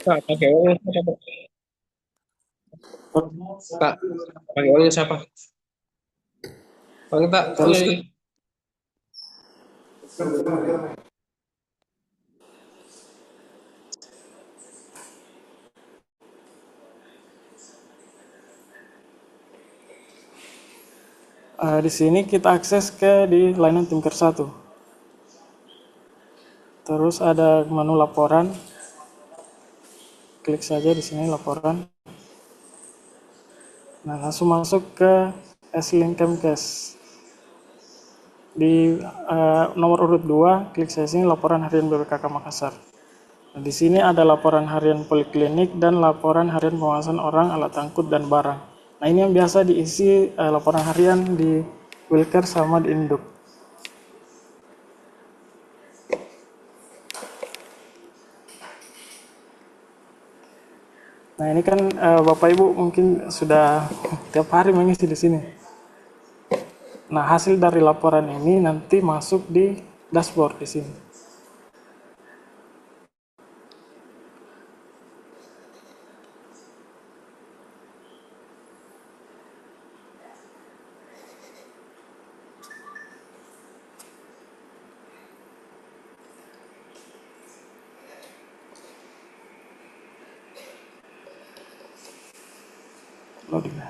Kak, pakai oleh siapa? Kak, pakai oleh siapa? Pakai tak Terus oleh. di sini kita akses ke di layanan Timker 1. Terus ada menu laporan, klik saja di sini laporan. Nah, langsung masuk ke S-Link Kemkes. Di nomor urut 2, klik saja sini laporan harian BPKK Makassar. Nah, di sini ada laporan harian poliklinik dan laporan harian pengawasan orang, alat angkut, dan barang. Nah, ini yang biasa diisi laporan harian di Wilker sama di Induk. Nah, ini kan Bapak Ibu mungkin sudah tiap hari mengisi di sini. Nah, hasil dari laporan ini nanti masuk di dashboard di sini. Loading.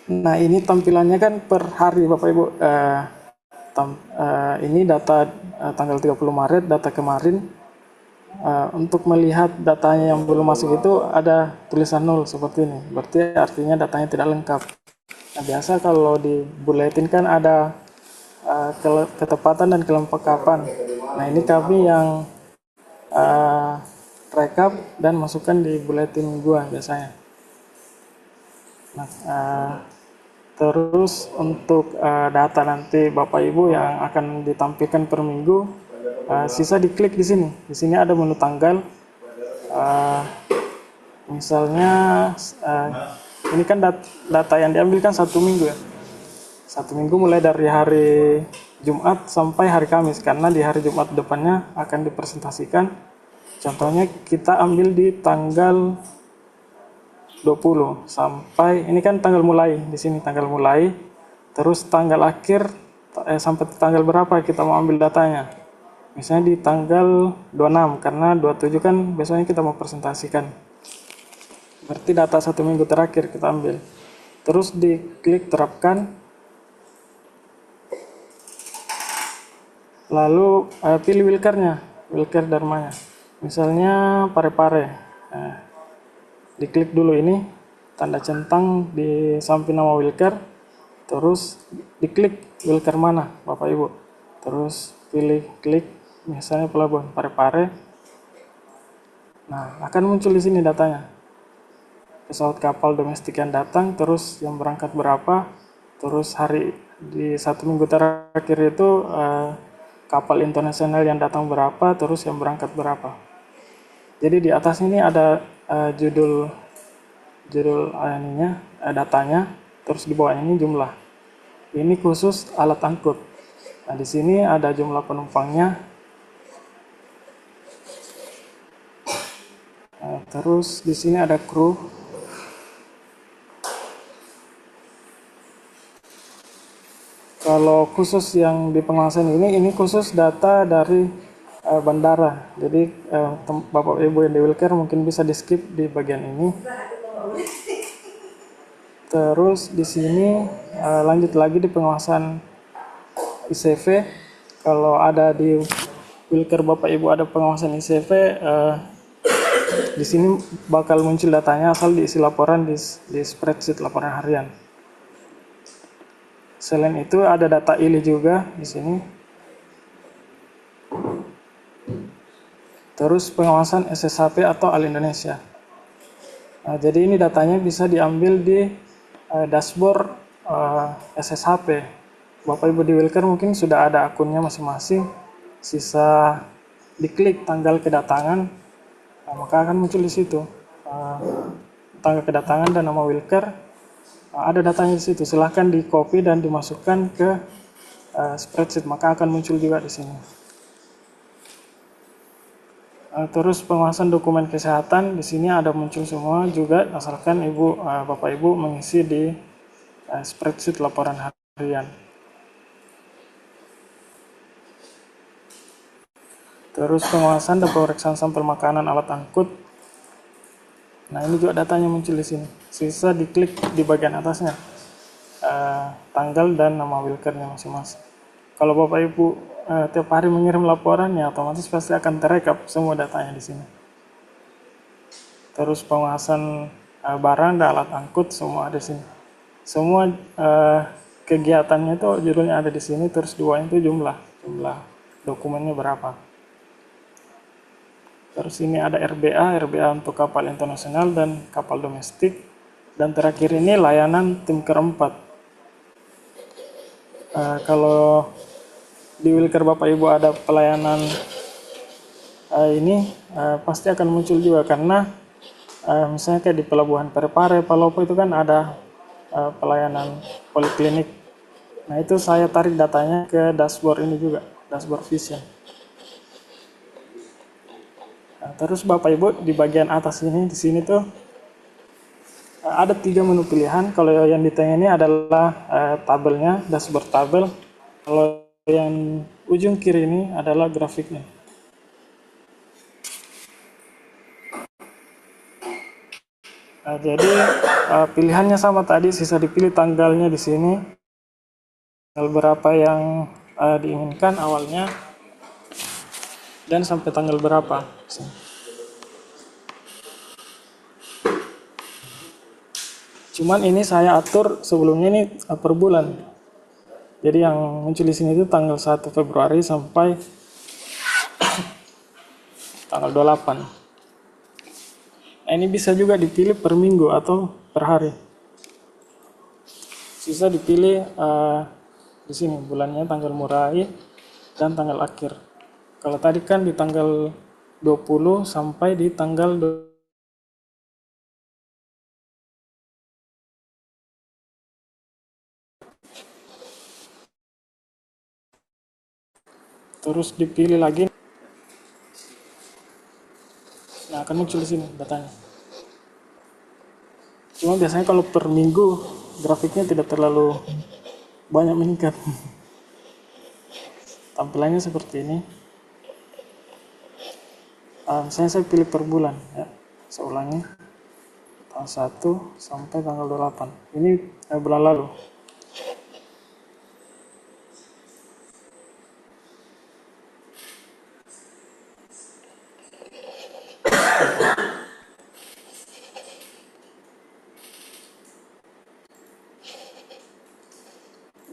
Nah, ini tampilannya kan per hari Bapak Ibu. Ini data tanggal 30 Maret, data kemarin. Untuk melihat datanya yang belum masuk itu ada tulisan 0 seperti ini. Berarti artinya datanya tidak lengkap. Nah, biasa kalau di buletin kan ada ketepatan dan kelengkapan. Nah, ini kami yang uh, rekap dan masukkan di buletin gua biasanya. Nah, terus untuk data nanti Bapak Ibu yang akan ditampilkan per minggu, sisa diklik di sini. Di sini ada menu tanggal. Uh, Misalnya uh, ini kan data yang diambil kan 1 minggu ya. 1 minggu mulai dari hari Jumat sampai hari Kamis, karena di hari Jumat depannya akan dipresentasikan. Contohnya kita ambil di tanggal 20 sampai ini kan tanggal mulai, di sini tanggal mulai, terus tanggal akhir sampai tanggal berapa kita mau ambil datanya. Misalnya di tanggal 26, karena 27 kan besoknya kita mau presentasikan. Berarti data 1 minggu terakhir kita ambil. Terus diklik terapkan, lalu pilih wilkernya, wilker dharmanya. Misalnya Parepare. Nah, diklik dulu ini, tanda centang di samping nama wilker, terus diklik wilker mana Bapak Ibu. Terus pilih klik misalnya pelabuhan Parepare. Nah, akan muncul di sini datanya. Pesawat kapal domestik yang datang, terus yang berangkat berapa, terus hari di 1 minggu terakhir itu kapal internasional yang datang berapa, terus yang berangkat berapa. Jadi di atas ini ada judul ininya, datanya, terus di bawah ini jumlah. Ini khusus alat angkut. Nah, di sini ada jumlah penumpangnya. Terus di sini ada kru. Kalau khusus yang di pengawasan ini khusus data dari bandara. Jadi Bapak Ibu yang di Wilker mungkin bisa di skip di bagian ini. Terus di sini lanjut lagi di pengawasan ICV. Kalau ada di Wilker Bapak Ibu ada pengawasan ICV, di sini bakal muncul datanya asal diisi laporan di spreadsheet laporan harian. Selain itu ada data ILI juga di sini. Terus pengawasan SSHP atau Al Indonesia. Nah, jadi ini datanya bisa diambil di dashboard SSHP. Bapak Ibu di Wilker mungkin sudah ada akunnya masing-masing, sisa diklik tanggal kedatangan, maka akan muncul di situ tanggal kedatangan dan nama Wilker. Ada datanya di situ. Silahkan di copy dan dimasukkan ke spreadsheet, maka akan muncul juga di sini. Terus penguasaan dokumen kesehatan di sini ada muncul semua juga, asalkan Bapak Ibu mengisi di spreadsheet laporan harian. Terus penguasaan dan pemeriksaan sampel makanan alat angkut. Nah, ini juga datanya muncul di sini. Sisa diklik di bagian atasnya, tanggal dan nama Wilkernya masing-masing. Kalau Bapak Ibu tiap hari mengirim laporan, ya otomatis pasti akan terekap semua datanya di sini. Terus penguasaan barang dan alat angkut semua ada di sini. Semua kegiatannya itu judulnya ada di sini. Terus 2 itu jumlah dokumennya berapa. Terus ini ada RBA untuk kapal internasional dan kapal domestik. Dan terakhir ini layanan tim keempat. Kalau di Wilker Bapak Ibu ada pelayanan ini pasti akan muncul juga, karena misalnya kayak di Pelabuhan Parepare, Palopo itu kan ada pelayanan poliklinik. Nah, itu saya tarik datanya ke dashboard ini juga, dashboard Vision. Terus Bapak Ibu di bagian atas ini, di sini tuh ada 3 menu pilihan. Kalau yang di tengah ini adalah tabelnya, dashboard tabel. Kalau yang ujung kiri ini adalah grafiknya. Jadi pilihannya sama tadi, sisa dipilih tanggalnya di sini, tanggal berapa yang diinginkan awalnya, dan sampai tanggal berapa. Cuman ini saya atur sebelumnya ini per bulan. Jadi yang muncul di sini itu tanggal 1 Februari sampai tanggal 28. Nah, ini bisa juga dipilih per minggu atau per hari. Sisa dipilih di sini bulannya, tanggal mulai dan tanggal akhir. Kalau tadi kan di tanggal 20 sampai di tanggal 20. Terus dipilih lagi. Nah, akan muncul di sini datanya. Cuma biasanya kalau per minggu grafiknya tidak terlalu banyak meningkat. Tampilannya seperti ini. Misalnya saya pilih per bulan ya. Saya ulangi. Tanggal 1 sampai tanggal 28. Ini bulan lalu.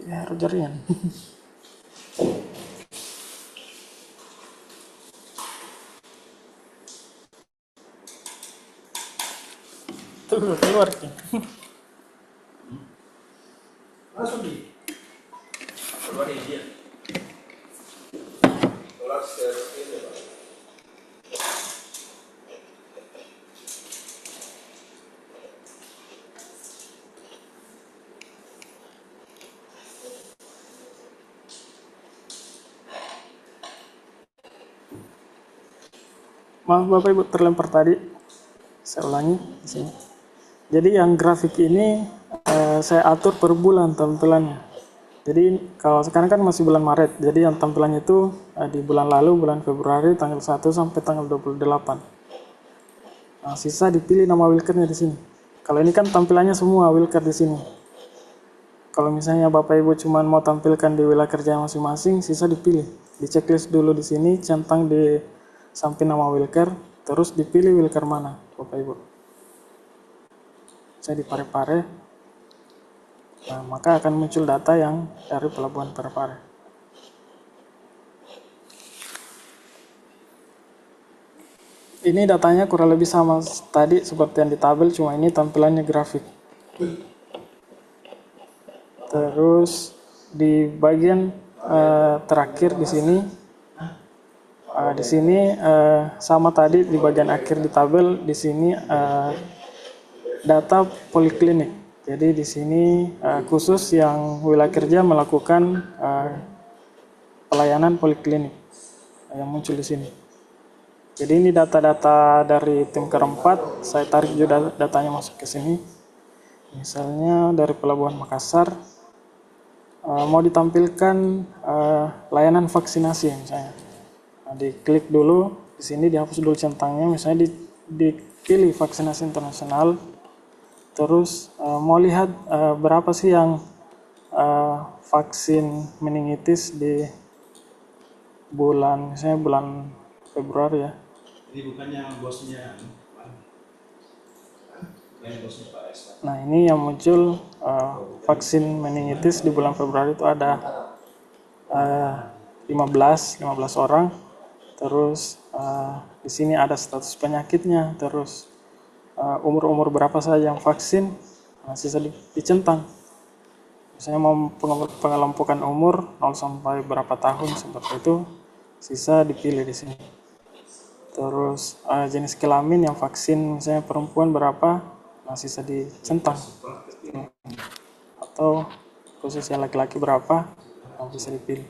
Ya, Rogerian. Tuh, keluar nih. Langsung di keluar dia. Keluar ini, Pak. Maaf Bapak Ibu terlempar tadi. Saya ulangi di sini. Jadi yang grafik ini saya atur per bulan tampilannya. Jadi kalau sekarang kan masih bulan Maret. Jadi yang tampilannya itu di bulan lalu, bulan Februari, tanggal 1 sampai tanggal 28. Nah, sisa dipilih nama Wilkernya di sini. Kalau ini kan tampilannya semua Wilker di sini. Kalau misalnya Bapak Ibu cuma mau tampilkan di wilayah kerja masing-masing, sisa dipilih. Di checklist dulu di sini, centang di samping nama Wilker, terus dipilih Wilker mana, Bapak Ibu. Saya di Parepare, nah, maka akan muncul data yang dari Pelabuhan Parepare. Ini datanya kurang lebih sama tadi seperti yang di tabel, cuma ini tampilannya grafik. Terus di bagian terakhir di sini sama tadi di bagian akhir di tabel di sini data poliklinik. Jadi di sini khusus yang wilayah kerja melakukan pelayanan poliklinik yang muncul di sini. Jadi ini data-data dari tim keempat, saya tarik juga datanya masuk ke sini. Misalnya dari Pelabuhan Makassar, mau ditampilkan layanan vaksinasi misalnya. Nah, diklik dulu, di sini dihapus dulu centangnya, misalnya dipilih vaksinasi internasional, terus mau lihat berapa sih yang vaksin meningitis di misalnya bulan Februari ya. Ini bukannya bosnya, yang bosnya Pak Esta. Nah ini yang muncul vaksin meningitis di bulan Februari itu ada 15 orang. Terus di sini ada status penyakitnya, terus umur-umur berapa saja yang vaksin, sisa dicentang. Misalnya mau pengelompokan umur 0 sampai berapa tahun seperti itu, sisa dipilih di sini. Terus jenis kelamin yang vaksin misalnya perempuan berapa, sisa dicentang. Atau khusus yang laki-laki berapa, bisa dipilih.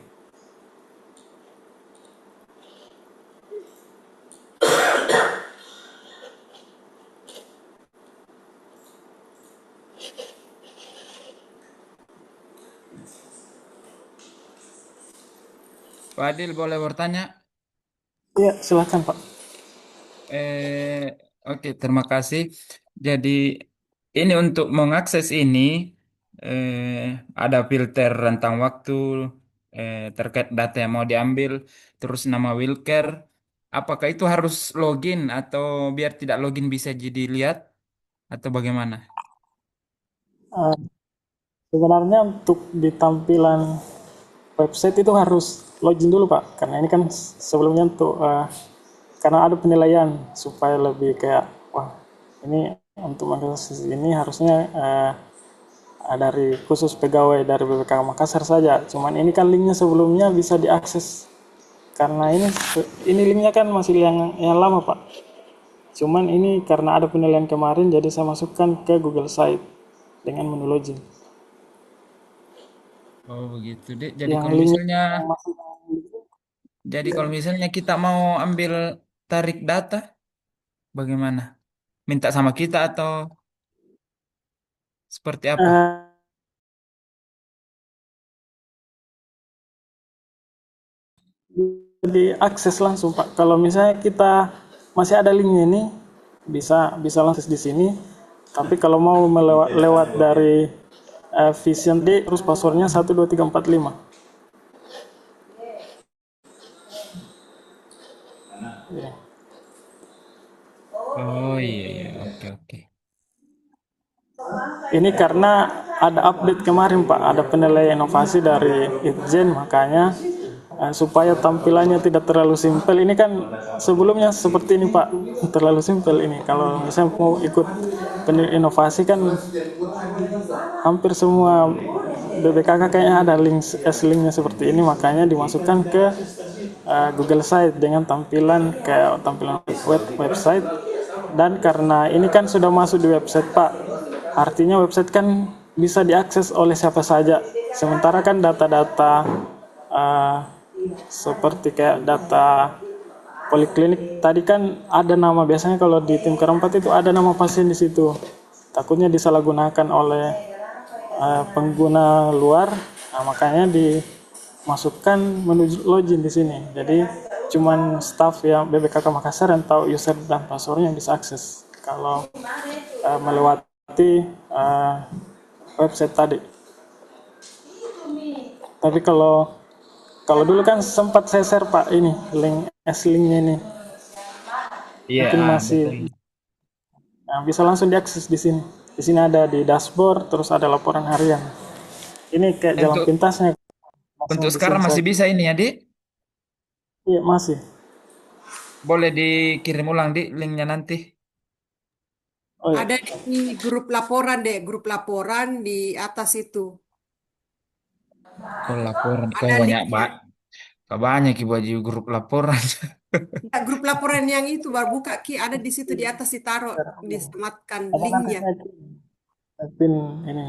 Pak Adil boleh bertanya? Iya, silakan Pak. Oke, terima kasih. Jadi ini untuk mengakses ini ada filter rentang waktu terkait data yang mau diambil, terus nama Wilker. Apakah itu harus login atau biar tidak login bisa jadi lihat atau bagaimana? Uh, Sebenarnya untuk di tampilan website itu harus login dulu Pak, karena ini kan sebelumnya untuk karena ada penilaian supaya lebih kayak wah ini untuk mengakses ini harusnya dari khusus pegawai dari BPK Makassar saja. Cuman ini kan linknya sebelumnya bisa diakses karena ini linknya kan masih yang lama Pak. Cuman ini karena ada penilaian kemarin jadi saya masukkan ke Google Site dengan menu login. Oh begitu deh. Yang linknya yang masih Jadi kalau misalnya kita mau ambil tarik data, bagaimana? Minta sama kita atau seperti apa? diakses langsung Pak. Kalau misalnya kita masih ada linknya ini bisa langsung di sini. Tapi kalau mau lewat dari Vision D terus passwordnya 12345. Ya. Oh iya, iya. Oke, oke. Ini karena ada update kemarin Pak, ada penilaian inovasi dari Itjen, makanya supaya tampilannya tidak terlalu simpel. Ini kan sebelumnya seperti ini Pak, terlalu simpel ini. Kalau misalnya mau ikut penilaian inovasi kan hampir semua BBKK kayaknya ada linknya seperti ini, makanya dimasukkan ke Google Site dengan tampilan kayak tampilan website. Dan karena ini kan sudah masuk di website Pak, artinya website kan bisa diakses oleh siapa saja. Sementara kan data-data seperti kayak data poliklinik tadi kan ada nama, biasanya kalau di tim keempat itu ada nama pasien di situ. Takutnya disalahgunakan oleh pengguna luar, makanya dimasukkan menu login di sini. Jadi cuman staff yang BPKK Makassar yang tahu user dan passwordnya yang bisa akses kalau melewati website tadi. Tapi kalau dulu kan sempat saya share Pak ini linknya ini, Iya, mungkin masih betul. bisa langsung diakses di sini. Di sini ada di dashboard, terus ada laporan harian. Ini kayak jalan Untuk pintasnya untuk langsung di sini sekarang masih saja. bisa ini ya, Dik? Iya masih. Boleh dikirim ulang, Dik, linknya nanti. Oh iya. Ada di grup laporan deh, grup laporan di atas itu. Oh, laporan. Kau Ada banyak, linknya. kau banyak Ki baju grup laporan. Nah, grup laporan yang itu baru buka Ki, ada di situ di atas ditaruh, disematkan Apa nanti linknya. saya pin ini.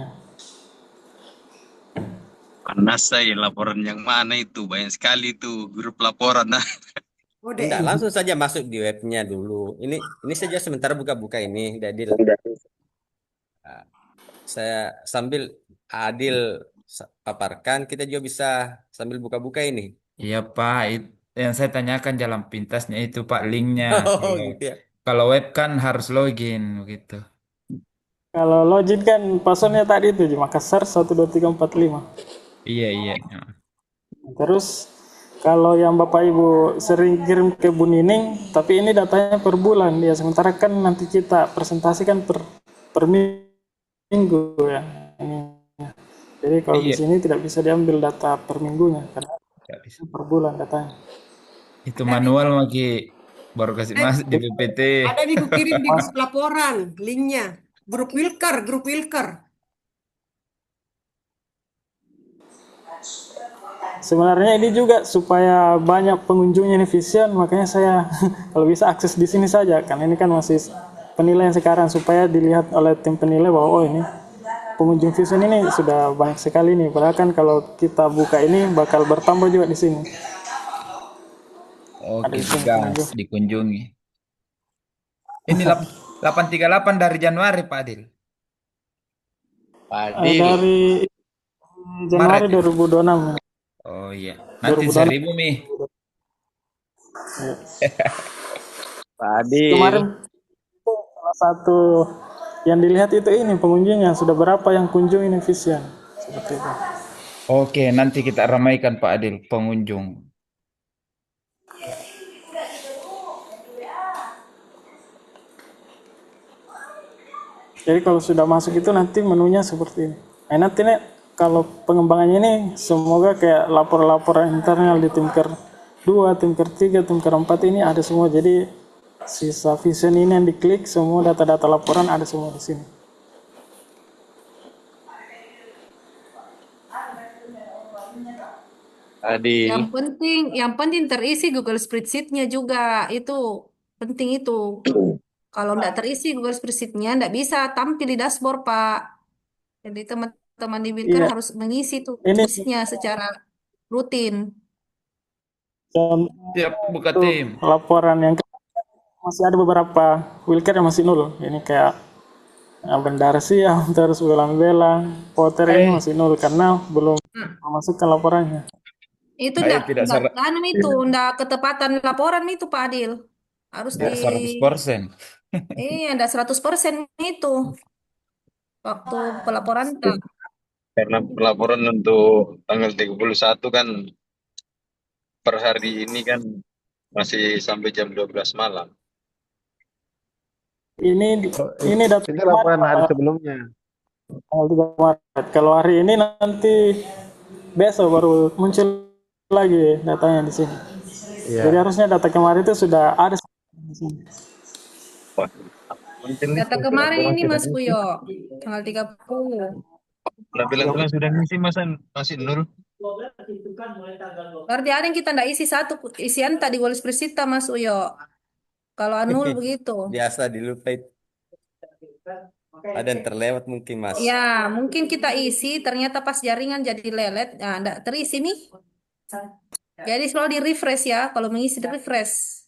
Panas saya laporan yang mana itu? Banyak sekali itu grup laporan. Nah, Oh, Enggak, deh. langsung saja masuk di webnya dulu. Ini saja sementara buka-buka ini, Dadil. Nah, saya sambil Adil paparkan, kita juga bisa sambil buka-buka ini. Iya Pak, yang saya tanyakan jalan pintasnya itu Pak linknya. Oh, Kalau gitu ya. kalau web kan harus login begitu. Kalau login kan passwordnya tadi itu di Makassar 12345. Iya iya. Terus kalau yang Bapak Ibu sering kirim ke Bu Nining, tapi ini datanya per bulan ya. Sementara kan nanti kita presentasikan per minggu ya. Ini. Jadi kalau di Iya. sini tidak bisa diambil data per minggunya karena Nggak bisa. per bulan datanya. Itu Ada nih, manual lagi baru kasih eh, masuk di PPT. ada nih ku kirim di grup laporan linknya. Grup Wilker, grup Wilker. Sebenarnya ini juga supaya banyak pengunjungnya ini Vision, makanya saya kalau bisa akses di sini saja, karena ini kan masih penilaian sekarang supaya dilihat oleh tim penilai bahwa oh ini pengunjung Vision ini sudah banyak sekali nih. Padahal kan kalau kita buka ini bakal bertambah juga di sini. Ada Oke, di sini gas pengunjung. dikunjungi. Ini 838 dari Januari Pak Adil. Adil. Dari Januari Maret ya? 2026. Oh iya. Nanti 2026. 1000 Mi. Pak Adil. Kemarin salah satu yang dilihat itu ini pengunjungnya sudah berapa yang kunjung ini Vision seperti itu. Oke, nanti kita ramaikan Pak Adil pengunjung. Jadi kalau sudah masuk itu nanti menunya seperti ini. Nah, nanti nih kalau pengembangannya ini semoga kayak laporan internal di tim ker 2, tim ker 3, tim ker 4 ini ada semua. Jadi sisa Vision ini yang diklik semua data-data laporan ada semua di sini. Adil. Yang penting terisi Google Spreadsheet-nya juga. Itu penting itu. Kalau nggak terisi Google Spreadsheet-nya, nggak bisa tampil di dashboard, Pak. Jadi teman-teman di Wilker Iya, harus mengisi tuh ini push-nya secara rutin. contoh Siap buka tim. laporan yang masih ada beberapa Wilker yang masih nol. Ini kayak Bendara Siam, terus Belang-Belang, Potter ini masih nol karena belum memasukkan laporannya. Itu Saya enggak ketepatan laporan itu Pak Adil. Harus tidak 100%. enggak 100% itu waktu pelaporan enggak. Karena pelaporan untuk tanggal 31 kan per hari ini kan masih sampai jam 12 malam. Ini data Itu laporan hari sebelumnya. tanggal 3 Maret. Kalau hari ini nanti besok baru muncul lagi datanya di sini. Iya. Jadi harusnya data kemarin itu sudah ada di sini. Wah, Data kemarin ini Mas Puyo tanggal 30. bilang sudah ngisi masa masih nol. Berarti ada yang kita enggak isi satu isian tadi Google Spreadsheet Mas Uyo. Kalau nol begitu. Biasa dilupa itu. Ada yang terlewat mungkin, Mas. Ya, mungkin kita isi ternyata pas jaringan jadi lelet. Nah, enggak terisi nih. Jadi selalu di refresh ya, kalau mengisi di refresh.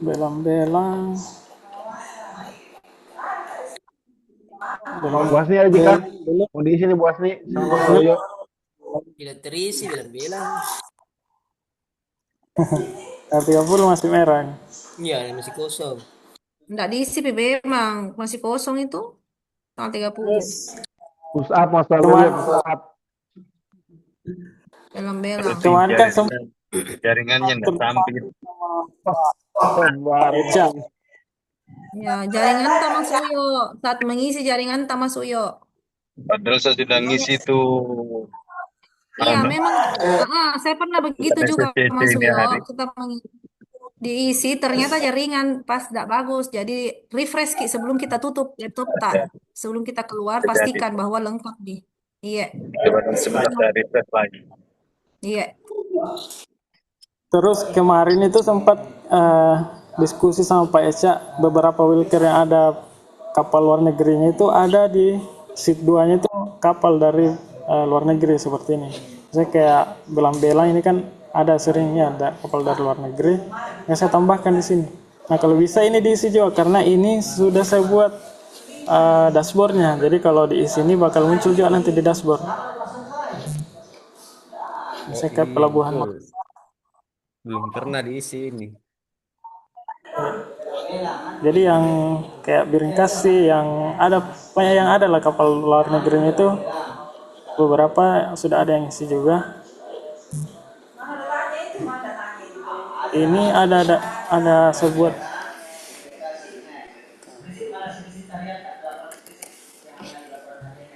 Belang-belang. Bu Asni ada jika mau diisi nih Bu Asni sama Bang Royo. Tidak terisi bilang-bilang. R30 masih merah. Iya, masih kosong. Enggak diisi PB emang masih kosong itu. Tanggal 30. Push up Mas Royo, push up. Belang-belang. Kemarin kan sempat Jaringannya nggak tampil. Eca. Ya, jaringan Mas Uyo. Saat mengisi jaringan Mas Uyo. Padahal saya sudah ngisi tuh. Iya, memang saya pernah begitu juga SCC Mas ini Uyo. hari. Kita diisi ternyata jaringan pas tidak bagus. Jadi refresh Ki sebelum kita tutup laptop tak. Sebelum kita keluar pastikan bahwa lengkap nih Iya, Coba sebentar saya refresh lagi. iya. Terus kemarin itu sempat diskusi sama Pak Eca, beberapa wilker yang ada kapal luar negerinya itu ada di seat 2-nya itu kapal dari luar negeri seperti ini. Saya kayak belang-belang ini kan ada seringnya ada kapal dari luar negeri, yang saya tambahkan di sini. Nah kalau bisa ini diisi juga karena ini sudah saya buat dashboardnya. Jadi kalau diisi ini bakal muncul juga nanti di dashboard. Saya ke pelabuhan betul. Belum pernah diisi ini. Jadi yang kayak Biringkasi yang ada banyak yang ada lah kapal luar negeri itu beberapa sudah ada yang isi juga. Ini ada sebuah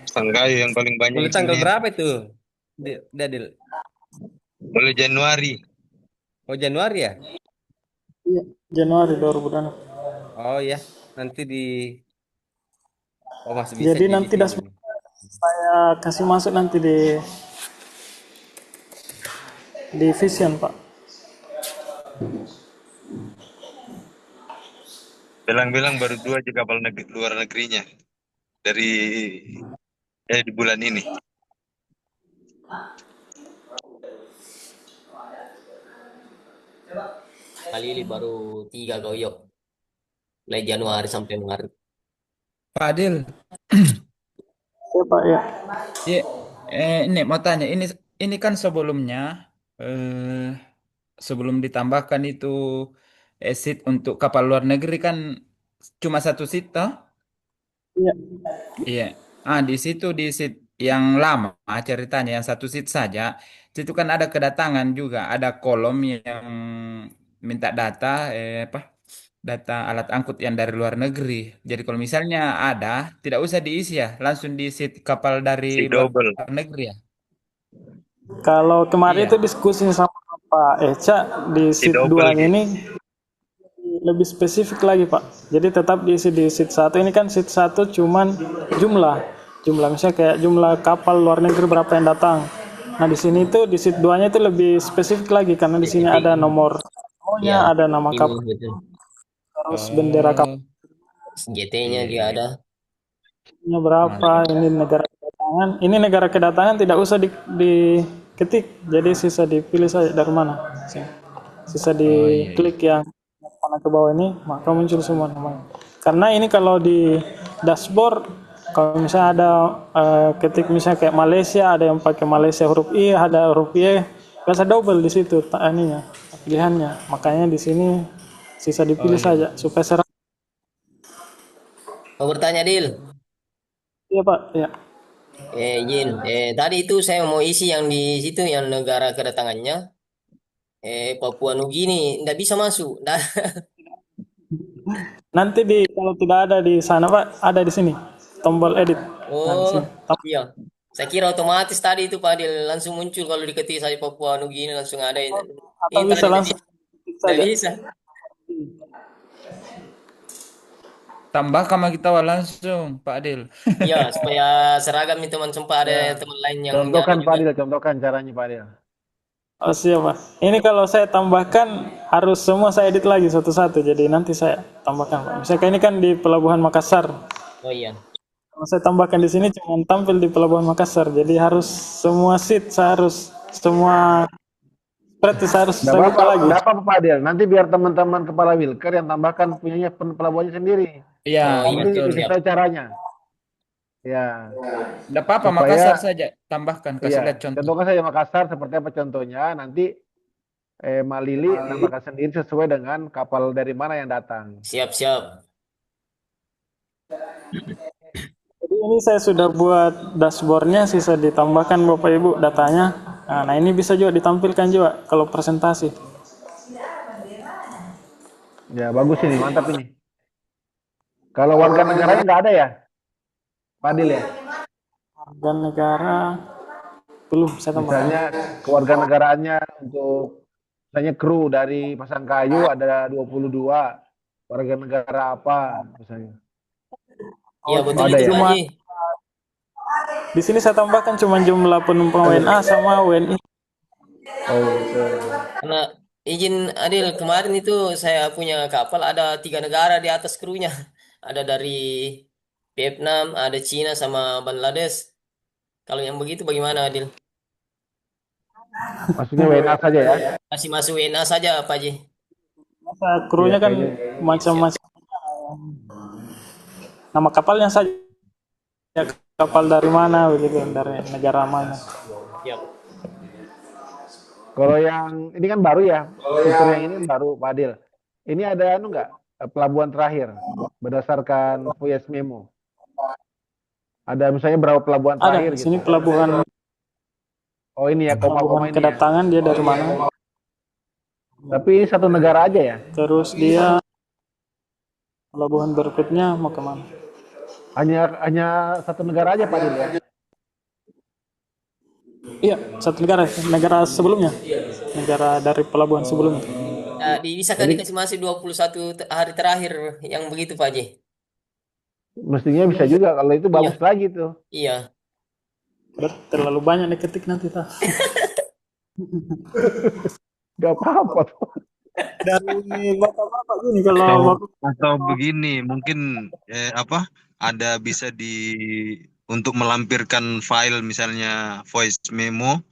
Sangkayu yang paling banyak Mulai tanggal isinya. berapa itu, Dadil? Mulai Januari. Oh, Januari ya? iya, Januari 2006. Oh ya, nanti oh masih bisa Jadi jadi nanti sini. dashboard saya kasih masuk nanti di Vision Pak. Bilang-bilang baru 2 aja kapal luar negerinya dari di bulan ini. Kali ini baru 3 kau yok. Mulai Januari sampai Maret. Pak Adil, Ya Pak ya. ya, ini mau tanya, ini kan sebelumnya eh, sebelum ditambahkan itu seat untuk kapal luar negeri kan cuma satu seat toh? Iya. Iya. Di situ di seat yang lama ceritanya yang satu seat saja. Situ kan ada kedatangan juga, ada kolom yang minta data apa? Data alat angkut yang dari luar negeri. Jadi kalau misalnya ada, tidak usah diisi ya, langsung di seat kapal dari Si luar double. negeri ya. Kalau kemarin Iya. itu diskusi sama Pak Eca di Si seat double 2 ini lebih spesifik lagi Pak. Jadi tetap diisi di seat 1 ini kan seat 1 cuman jumlah misalnya kayak jumlah kapal luar negeri berapa yang datang. Nah di sini itu di seat 2-nya itu lebih spesifik lagi karena di sini ada nomor Ya, ada nama ini kapal, betul. terus bendera Oh, GT-nya iya, juga iya. ada. kapalnya berapa, Masuk. ini negara kedatangan. Ini negara kedatangan tidak usah diketik, jadi sisa dipilih saja dari mana. Sisa Oh, iya, iya. diklik yang mana ke bawah ini, maka muncul semua namanya. Karena ini kalau di dashboard, kalau misalnya ada ketik misalnya kayak Malaysia, ada yang pakai Malaysia huruf I, ada huruf Y, biasa double di situ ininya, pilihannya. Makanya di sini sisa Oh, dipilih iya. saja supaya serap. Mau bertanya, Dil? Iya Pak, ya. Jin. Tadi itu saya mau isi yang di situ, yang negara kedatangannya. Papua Nugini, nggak bisa masuk. Nah, Nanti kalau tidak ada di sana Pak, ada di sini tombol edit. Nah di oh, sini. iya. Saya kira otomatis tadi itu Pak Dil langsung muncul kalau diketik saya Papua Nugini langsung ada ini. Atau Ini bisa tadi langsung ketik nggak saja. bisa. Tambah sama kita langsung, Pak Adil. Iya, supaya seragam nih teman sumpah ada Ya, teman lain yang nggak ada contohkan Pak juga. Adil, contohkan caranya Pak Adil. Oh siap Pak. Ini kalau saya tambahkan harus semua saya edit lagi satu-satu. Jadi nanti saya tambahkan Pak. Misalkan ini kan di Pelabuhan Makassar. Oh iya. Kalau saya tambahkan di sini cuma tampil di Pelabuhan Makassar. Jadi harus semua seat saya harus semua berarti saya harus Nggak saya buka apa-apa, lagi. nggak apa-apa Pak Adil. Nanti biar teman-teman kepala Wilker yang tambahkan punyanya pelabuhannya sendiri. Iya, Oh iya, Nanti betul. siap. dikasih tahu caranya. Ya, Tidak apa-apa, supaya Makassar saja. Tambahkan, kasih iya. lihat contoh. Contohkan saja Makassar seperti apa contohnya. Nanti Mak Lili nambahkan sendiri sesuai dengan kapal dari mana yang datang. Siap-siap. Jadi ini saya sudah buat dashboardnya, sisa ditambahkan Bapak Ibu datanya. Nah ini bisa juga ditampilkan juga kalau presentasi. Ya, bagus ini, mantap ini. Kalau warga negaranya nggak ada ya, Pak Adil ya? Dan negara belum saya tambahkan. Misalnya kewarganegaraannya untuk misalnya kru dari Pasangkayu ada 22 warga negara apa misalnya. Iya betul ada itu ya? Pak Cuma Ji. Di sini saya tambahkan cuma jumlah penumpang WNA sama WNI. Oh gitu. Karena izin Adil kemarin itu saya punya kapal ada 3 negara di atas krunya. Ada dari Vietnam, ada Cina sama Bangladesh. Kalau yang begitu bagaimana Adil? Maksudnya WNA saja ya? Masih masuk WNA saja Pak Ji? Masa Iya krunya kan kayaknya. macam-macam. Nama kapalnya saja kapal dari mana begitu, dari negara mana. Siap. Kalau yang ini kan baru ya, fitur yang ini kan baru Pak Adil. Ini ada anu nggak pelabuhan terakhir berdasarkan Voyage Memo? Ada misalnya berapa pelabuhan Ada terakhir di sini gitu? pelabuhan Oh ini ya koma-koma ini ya. kedatangan dia dari mana. Tapi ini satu negara aja ya? Terus dia pelabuhan berikutnya mau kemana? Hanya satu negara aja Pak Adil ya? Iya, satu negara sebelumnya. Negara dari pelabuhan sebelumnya. Nah, bisa kan Jadi dikasih masih 21 hari terakhir yang begitu Pak Ji? mestinya bisa juga kalau itu Iya, bagus lagi tuh. iya. Terlalu banyak diketik nanti tak. Gak apa-apa tuh. Dari bapak-bapak gini kalau Atau bapak atau begini, mungkin ada bisa untuk melampirkan file misalnya voice memo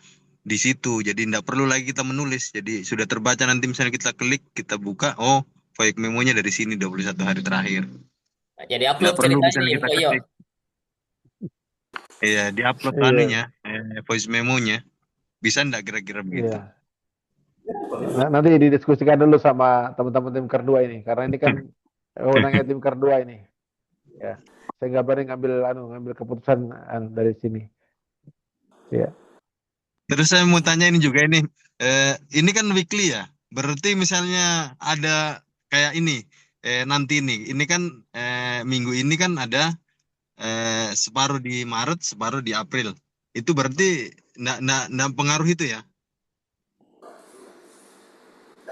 di situ. Jadi tidak perlu lagi kita menulis. Jadi sudah terbaca nanti misalnya kita klik, kita buka, oh voice memonya dari sini 21 hari terakhir. Nah, jadi Tidak upload perlu ceritanya misalnya kita info yo. ketik. Iya, diupload Iya, anunya, voice memonya. Bisa enggak kira-kira begitu? iya. Nanti didiskusikan dulu sama teman-teman tim Kerdua ini, karena ini kan wewenangnya tim Kerdua ini. Ya, saya nggak berani ngambil keputusan dari sini. Ya, Terus saya mau tanya ini juga ini kan weekly ya. Berarti misalnya ada kayak ini, nanti ini kan minggu ini kan ada separuh di Maret, separuh di April. Itu berarti nggak pengaruh itu ya?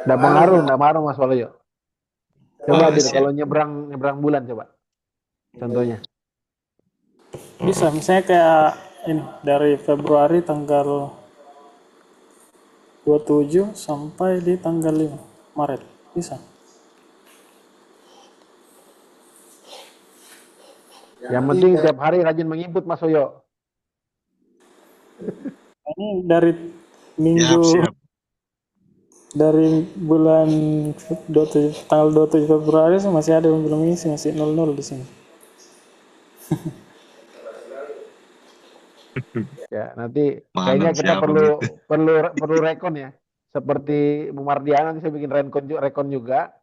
nggak pengaruh Mas Waluyo. Coba Oh, Dir, siap. kalau nyebrang bulan coba, contohnya. bisa misalnya kayak ini dari Februari tanggal 27 sampai di tanggal 5 Maret bisa. Yang penting tiap hari rajin menginput Mas Waluyo. Ini dari Siap, minggu siap. dari bulan 27, tanggal 27 Februari masih ada yang belum ngisi, masih 00 di sini. Ya, nanti Mana kayaknya kita siapa perlu begitu? perlu rekon ya. Seperti Bu Mardiana nanti saya bikin rekon juga.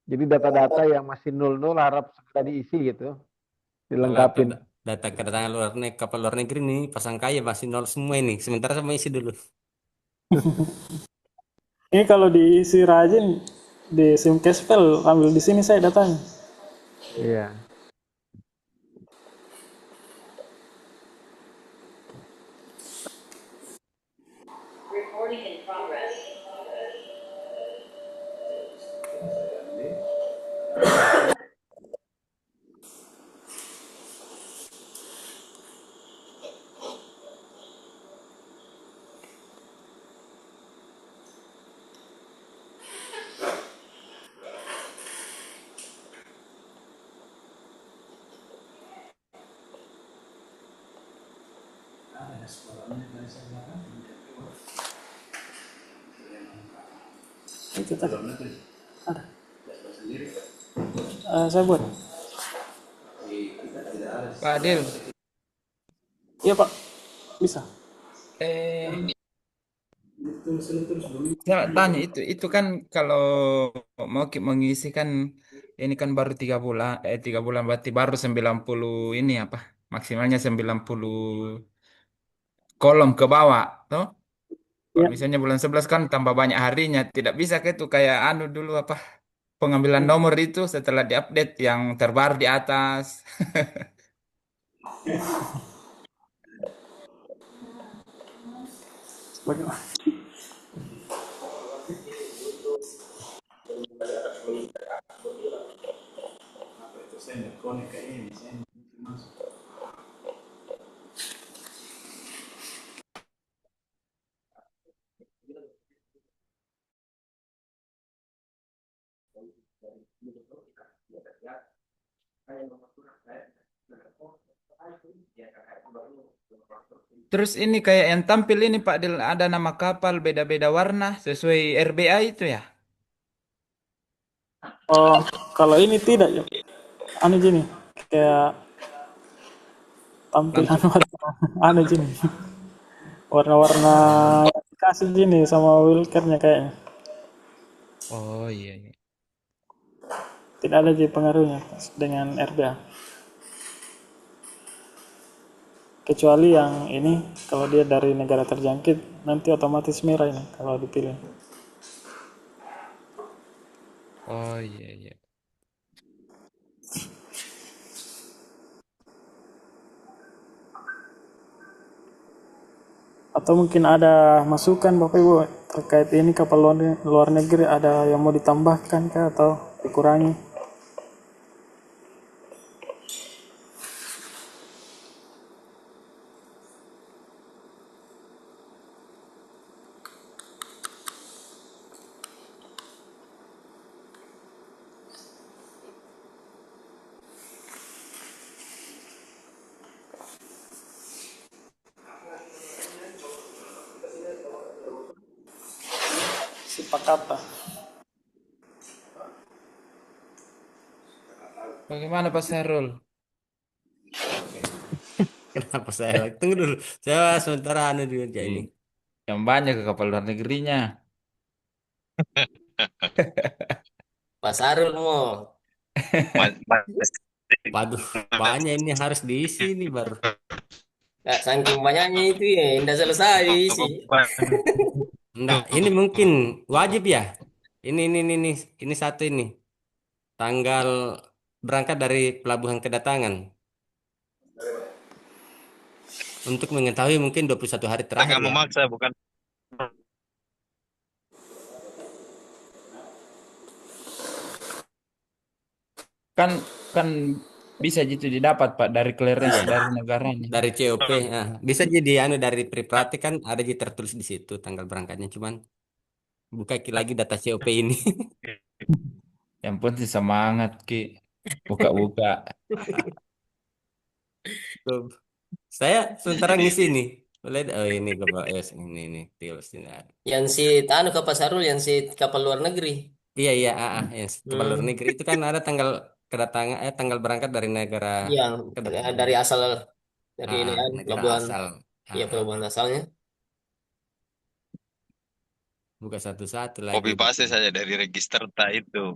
Jadi data-data yang masih 00 harap segera diisi gitu, Kalau dilengkapin. data kedatangan kapal luar negeri nih pasang kaya masih nol semua ini. Sementara sama isi dulu. Ini kalau diisi rajin di Simcashfile ambil di sini saya datanya. Iya. Itu tadi ada. Saya buat. Pak Adil, Iya Pak, bisa. eh, saya tanya itu kan kalau mau mengisi kan ini kan baru 3 bulan, 3 bulan berarti baru 90 ini apa? Maksimalnya 90 kolom ke bawah, toh? Kalau Ya, misalnya bulan 11 kan tambah banyak harinya, tidak bisa ke itu kayak anu dulu apa? Pengambilan nomor itu setelah diupdate yang terbaru di atas. bagaimana? Terus ini kayak yang tampil ini Pak Del, ada nama kapal beda-beda warna sesuai RBA itu ya? Oh, kalau ini tidak ya. Anu gini, kayak tampilan Langsung. warna anu gini. Warna-warna yang dikasih gini sama Wilkernya kayaknya. Oh iya, iya. Tidak ada jadi pengaruhnya dengan RBA. Kecuali yang ini, kalau dia dari negara terjangkit, nanti otomatis merah ini kalau dipilih. Oh iya, iya. Atau mungkin ada masukan Bapak Ibu terkait ini kapal luar negeri, ada yang mau ditambahkan kah atau dikurangi? Sifat kata. Bagaimana Pak Sarul? Kenapa saya? Tunggu dulu. Saya sementara anu dulu aja ini. Yang banyak ke kapal luar negerinya. Pak Sarul mau. Waduh, banyak ini harus diisi nih baru. Nggak, saking banyaknya itu ya, tidak selesai diisi. Enggak, ini mungkin wajib ya. Ini satu ini. Tanggal berangkat dari pelabuhan kedatangan. Untuk mengetahui mungkin 21 hari terakhir Nggak ya. memaksa, bukan. Kan kan bisa gitu didapat Pak dari clearance Iya, dari negaranya. dari COP. Nah, bisa jadi anu dari Priprati kan ada jadi tertulis di situ tanggal berangkatnya. Cuman buka lagi data COP ini. Yang penting semangat Ki. Buka-buka. Saya sementara ngisi nih. Boleh, oh ini coba ini tips ini. Yang si anu ke Pak Sarul, yang si kapal luar negeri. Iya iya, yang kapal luar Hmm, negeri itu kan ada tanggal kedatangan tanggal berangkat dari negara yang kedatangan. dari asal dari ini kan Negara pelabuhan, asal. ya pelabuhan asalnya. Buka satu-satu lagi. Copy paste saja dari register tak itu.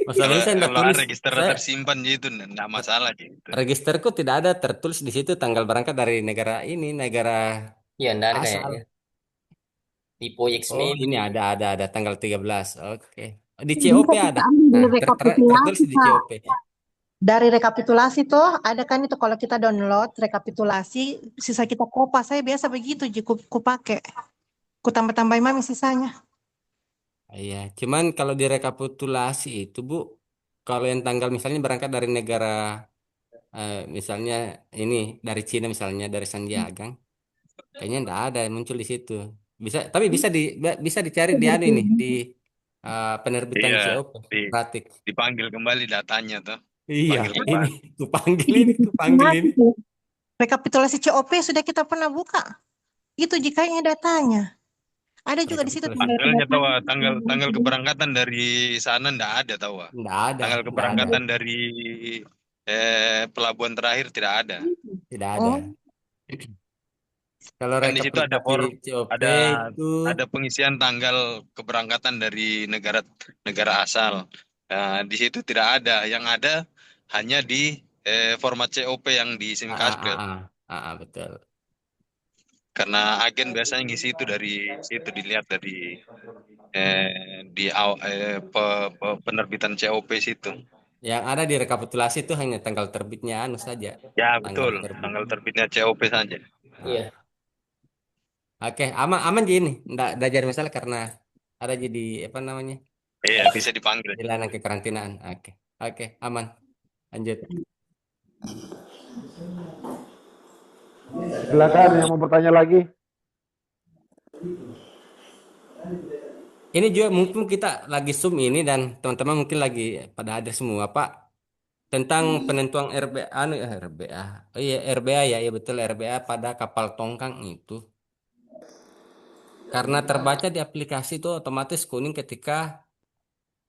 Kalau Masalahnya saya enggak kalau tulis. register Saya tersimpan gitu, enggak masalah gitu. registerku tidak ada tertulis di situ tanggal berangkat dari negara ini, negara Ya, enggak ada asal. kayaknya. Di Poyex Oh, Medi. ini ada tanggal 13. Oke. Di COP Bisa kita ada. ambil Nah, dari tertulis rekapitulasi, di Pak. COP. Dari rekapitulasi tuh ada kan itu kalau kita download rekapitulasi, sisa kita kopas. Saya biasa begitu, Ji, ku pakai. Ku tambah-tambahin mami sisanya. Iya, cuman kalau di rekapitulasi itu, Bu, kalau yang tanggal misalnya berangkat dari negara misalnya ini dari Cina misalnya dari Sandiagang, kayaknya enggak ada yang muncul di situ. Tapi bisa dicari di anu ini di penerbitan Iya, COP. Pratik. dipanggil kembali datanya tuh. Iya, Panggil ini kembali. kupanggil ini. Rekapitulasi COP sudah kita pernah buka. Itu jikanya datanya. Ada juga di situ Rekapitulasi. tanggal Tanggalnya tahu kedatangan. tanggal keberangkatan dari sana enggak ada tahu. Tanggal Enggak ada, keberangkatan dari pelabuhan terakhir tidak ada. tidak ada. Oh, Kalau Kan di situ ada rekapitulasi COP ada itu ada pengisian tanggal keberangkatan dari negara negara asal. Nah, di situ tidak ada. Yang ada hanya di format COP yang di SIM card. betul. Karena agen biasanya ngisi itu dari situ, dilihat dari penerbitan COP situ. Yang ada di rekapitulasi itu hanya tanggal terbitnya anu saja. Ya Tanggal betul, terbit. tanggal terbitnya COP saja. Iya. Oke, aman gini. Enggak jadi masalah karena ada jadi apa namanya? Iya, bisa dipanggil. Dilarang kekarantinaan. Oke, aman. Lanjut. Silakan yang mau bertanya lagi. Ini juga mungkin kita lagi Zoom ini dan teman-teman mungkin lagi pada hadir semua, Pak. Tentang penentuan RBA, RBA. Oh iya, RBA ya, ya betul RBA pada kapal tongkang itu. Karena terbaca di aplikasi itu otomatis kuning ketika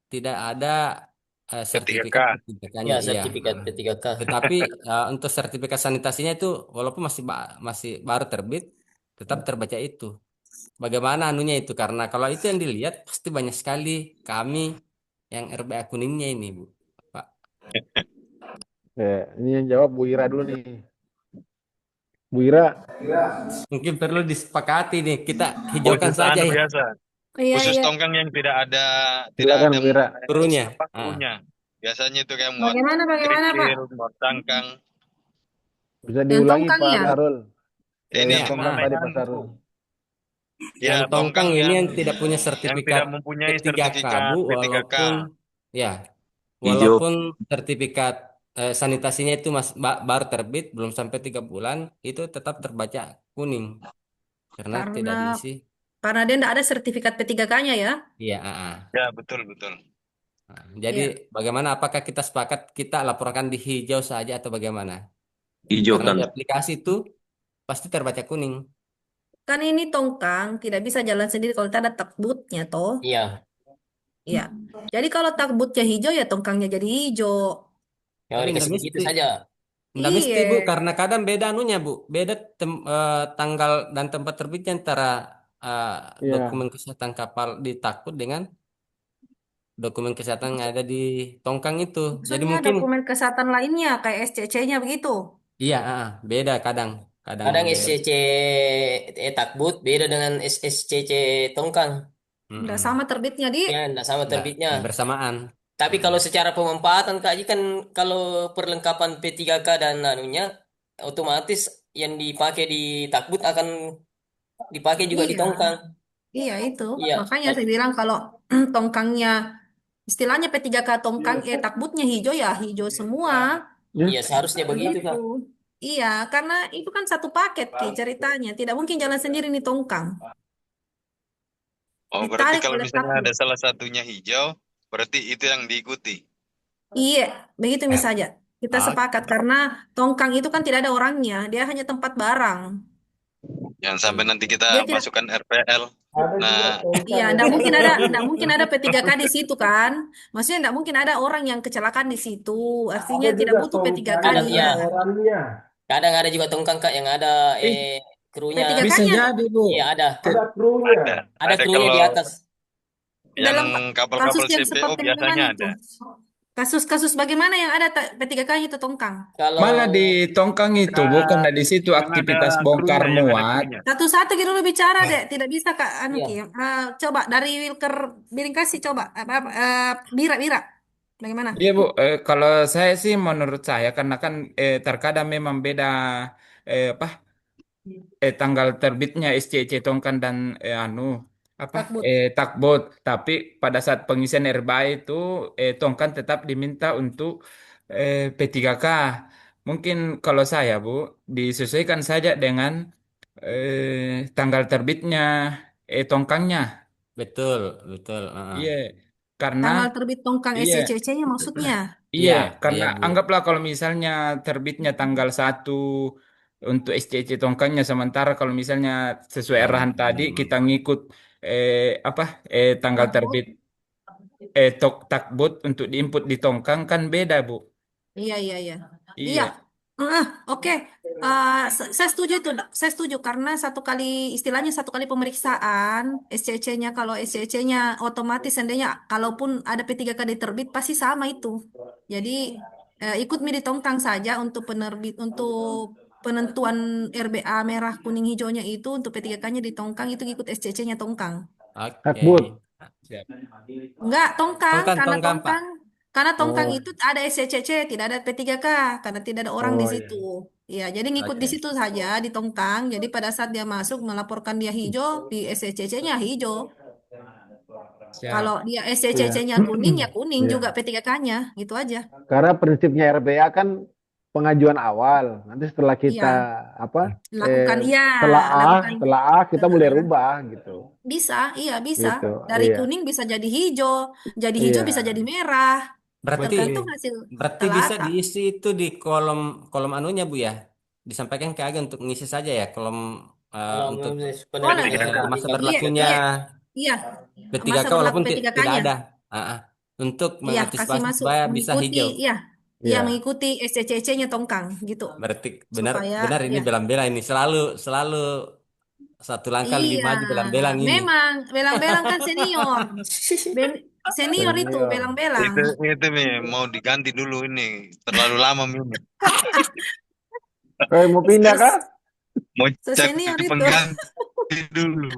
tidak ada P3K. sertifikat P3K-nya, Ya, iya. sertifikat P3K. Tetapi untuk sertifikat sanitasinya itu walaupun masih baru terbit, tetap terbaca itu. Bagaimana anunya itu? Karena kalau itu yang dilihat pasti banyak sekali kami yang RBA kuningnya ini, Bu. Pak. Ini yang jawab Bu Ira dulu nih. Bu Ira, Mungkin perlu disepakati nih, kita hijaukan Khusus saja ya biasa. Iya, Khusus iya. tongkang yang tidak ada silakan Bu Ira. krunya. krunya. Biasanya itu kayak muat Bagaimana, Pak? kerikil, muat tangkang. Bisa Yang diulangi tongkang Pak ya? Sarul. Ini Yang tongkang tadi Pak Sarul. ya Yang tongkang ini yang tidak punya yang sertifikat tidak mempunyai P3K, sertifikat Bu, P3K. walaupun ya, Hijau. walaupun sertifikat sanitasinya itu baru terbit, belum sampai 3 bulan, itu tetap terbaca kuning karena tidak Karena diisi. karena dia tidak ada sertifikat P3K-nya ya. Iya, Ya, betul. Nah, jadi Iya. bagaimana? Apakah kita sepakat kita laporkan di hijau saja atau bagaimana? Hijau Karena kan. di aplikasi itu pasti terbaca kuning. Kan ini tongkang tidak bisa jalan sendiri kalau tidak ada takbutnya toh. Iya. Iya. Jadi kalau takbutnya hijau ya tongkangnya jadi hijau. Ya, Tapi nggak dikasih begitu mesti. saja. Nggak mesti, Iya. Bu, karena kadang beda anunya, Bu. Beda tanggal dan tempat terbitnya antara Iya. dokumen kesehatan kapal di Takut dengan dokumen kesehatan yang ada di Tongkang itu. Jadi Maksudnya mungkin dokumen kesehatan lainnya kayak SCC-nya begitu. iya, beda kadang Kadang beda. SCC takbut beda dengan SCC tongkang. Tidak Mm-mm. sama terbitnya di. Ya, enggak sama terbitnya. Nggak bersamaan. Tapi kalau secara pemanfaatan Kak Ji kan kalau perlengkapan P3K dan anunya otomatis yang dipakai di takbut akan dipakai juga di Iya. tongkang. Iya itu. Iya. Makanya saya bilang kalau tongkangnya istilahnya P3K tongkang takbutnya hijau ya hijau semua. Iya, seharusnya begitu Begitu. Kak. Iya, karena itu kan satu paket Ki ceritanya. Tidak mungkin jalan sendiri nih tongkang. Oh, berarti Ditarik kalau oleh misalnya takbut. ada salah satunya hijau, berarti itu yang diikuti. Iya, begitu saja. Kita Ah, sepakat karena tongkang itu kan tidak ada orangnya, dia hanya tempat barang. Jangan sampai nanti kita Dia tidak, masukkan RPL. Nah, iya, tidak mungkin ada P3K di situ kan. Maksudnya tidak mungkin ada orang yang kecelakaan di situ. Artinya tidak butuh P3K Kadang dia. ya, kadang ada juga tongkang Kak yang ada krunya. P3K-nya Bisa jadi, Bu. Iya, ada. ada Ada krunya di kalau atas. dalam yang kasus kapal-kapal yang CPO seperti biasanya bagaimana itu? ada. Kasus-kasus bagaimana yang ada P3K-nya itu tongkang? Kalau Malah di Tongkang itu bukan di situ Yang aktivitas ada bongkar krunya, yang ada muat. krunya. Satu-satu gitu dulu bicara deh, tidak bisa Kak anu Iya. Ki. Coba dari Wilker Biring kasih coba Bira. Bagaimana? Iya, Bu. Kalau saya sih menurut saya karena kan terkadang memang beda apa tanggal terbitnya SCC Tongkan dan anu apa Takbut. Takbot, tapi pada saat pengisian RBA itu Tongkan tetap diminta untuk P3K. Mungkin kalau saya, Bu, disesuaikan saja dengan tanggal terbitnya Tongkangnya. betul, betul. Iya, karena Tanggal terbit tongkang iya. SCCC-nya maksudnya. Iya, Iya, karena iya, Bu. anggaplah kalau misalnya terbitnya tanggal 1 untuk SCC tongkangnya, sementara kalau misalnya sesuai arahan tadi kita ngikut apa tanggal Takbut. terbit takbut untuk diinput di tongkang kan beda, Bu. Iya. Iya. Iya, Oke. Saya setuju itu. Saya setuju karena istilahnya satu kali pemeriksaan SCC-nya. Kalau SCC-nya otomatis seandainya kalaupun ada P3K diterbit pasti sama itu. Jadi ikut mi di tongkang saja untuk untuk penentuan RBA merah kuning hijaunya itu untuk P3K-nya di tongkang itu ikut SCC-nya tongkang. Oke. Takbut. siap. Enggak, tongkang. Tongkang, Pak. Karena tongkang Oh. itu ada SCCC, tidak ada P3K, karena tidak ada orang di Oh, situ. Ya, jadi ngikut di Oke. situ saja di tongkang. Jadi pada saat dia masuk melaporkan dia hijau, di SCCC-nya hijau. Siap. Kalau dia SCCC-nya kuning, ya kuning juga P3K-nya, gitu aja. Karena prinsipnya RBA kan pengajuan awal. Nanti setelah kita Iya, apa lakukan iya, lakukan telaah kita boleh eh, rubah gitu. bisa, iya bisa. Gitu. Dari Iya. kuning bisa jadi hijau bisa jadi Iya. merah. Berarti Tergantung hasil berarti bisa telata. diisi itu di kolom kolom anunya Bu ya. Disampaikan ke Aga untuk ngisi saja ya kolom Kalau untuk Boleh. masa Iya, berlakunya iya, iya. P3K Masa berlaku walaupun tidak P3K-nya. ada. Ah, ah. Untuk Iya, kasih mengantisipasi masuk supaya bisa mengikuti, hijau. iya, iya Iya. mengikuti SCCC-nya Tongkang gitu. Berarti benar Supaya benar ini ya. belang-belang ini selalu satu langkah lebih Iya, maju belang-belang ini. memang belang-belang kan senior. Senior itu Senior. belang-belang. Itu Mi, mau diganti dulu ini. Terlalu lama Mi. Mau pindah kah? Mau Senior cari itu. pengganti dulu.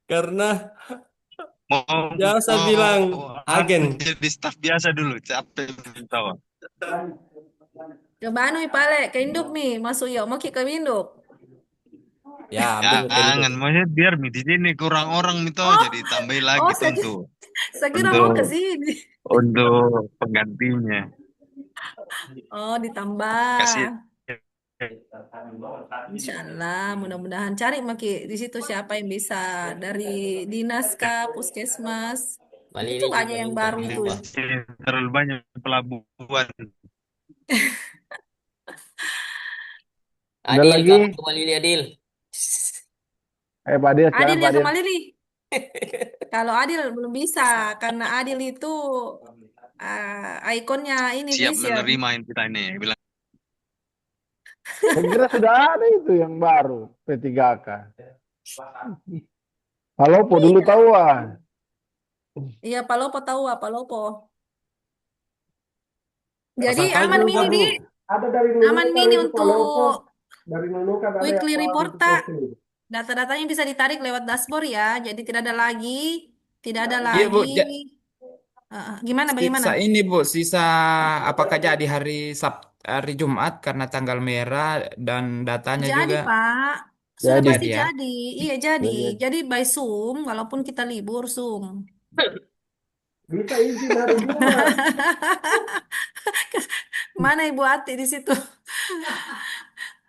Karena Mau biasa bilang agen. jadi staf biasa dulu, capek tahu. Ke Banui pale, ke Induk mi, masuk yuk, mau ke Induk. Ya, ambil Jangan, maksudnya biar Mi di sini kurang orang Mi toh, Oh, jadi tambahin oh lagi tuh saya kira mau ke sini. untuk penggantinya. Oh, ditambah. Kasih Insya Allah, mudah-mudahan cari maki di situ siapa yang bisa dari dinas kah, puskesmas. Malili Itu juga banyak yang minta baru di itu. rumah. terlalu banyak pelabuhan. Ada Adil, lagi? kamu ke Malili Adil. Pak Adil, silakan Adil Pak yang ke Adil. Malili. Kalau Adil belum bisa, karena Adil itu ikonnya ini Siap vision. menerima yang kita ini. Bilang Saya kira sudah ada itu yang baru P3K. Palopo dulu Iya, tahu ah. iya Palopo tahu apa Palopo. Jadi Pasang tahu aman juga, mini Bu. di, Ada dari aman mini untuk Dari Nunukan ada yang weekly baru report itu tak. posting. Data-datanya bisa ditarik lewat dashboard ya. Jadi tidak ada Iya Bu, lagi. Gimana bagaimana? sisa ini Bu, sisa apakah jadi hari Jumat karena tanggal merah dan datanya Jadi juga Pak, sudah Jadi. pasti jadi ya? jadi. Iya jadi. Jadi. Jadi by Zoom, walaupun kita libur Zoom. Bisa izin hari Jumat. Mana Ibu Ati di situ?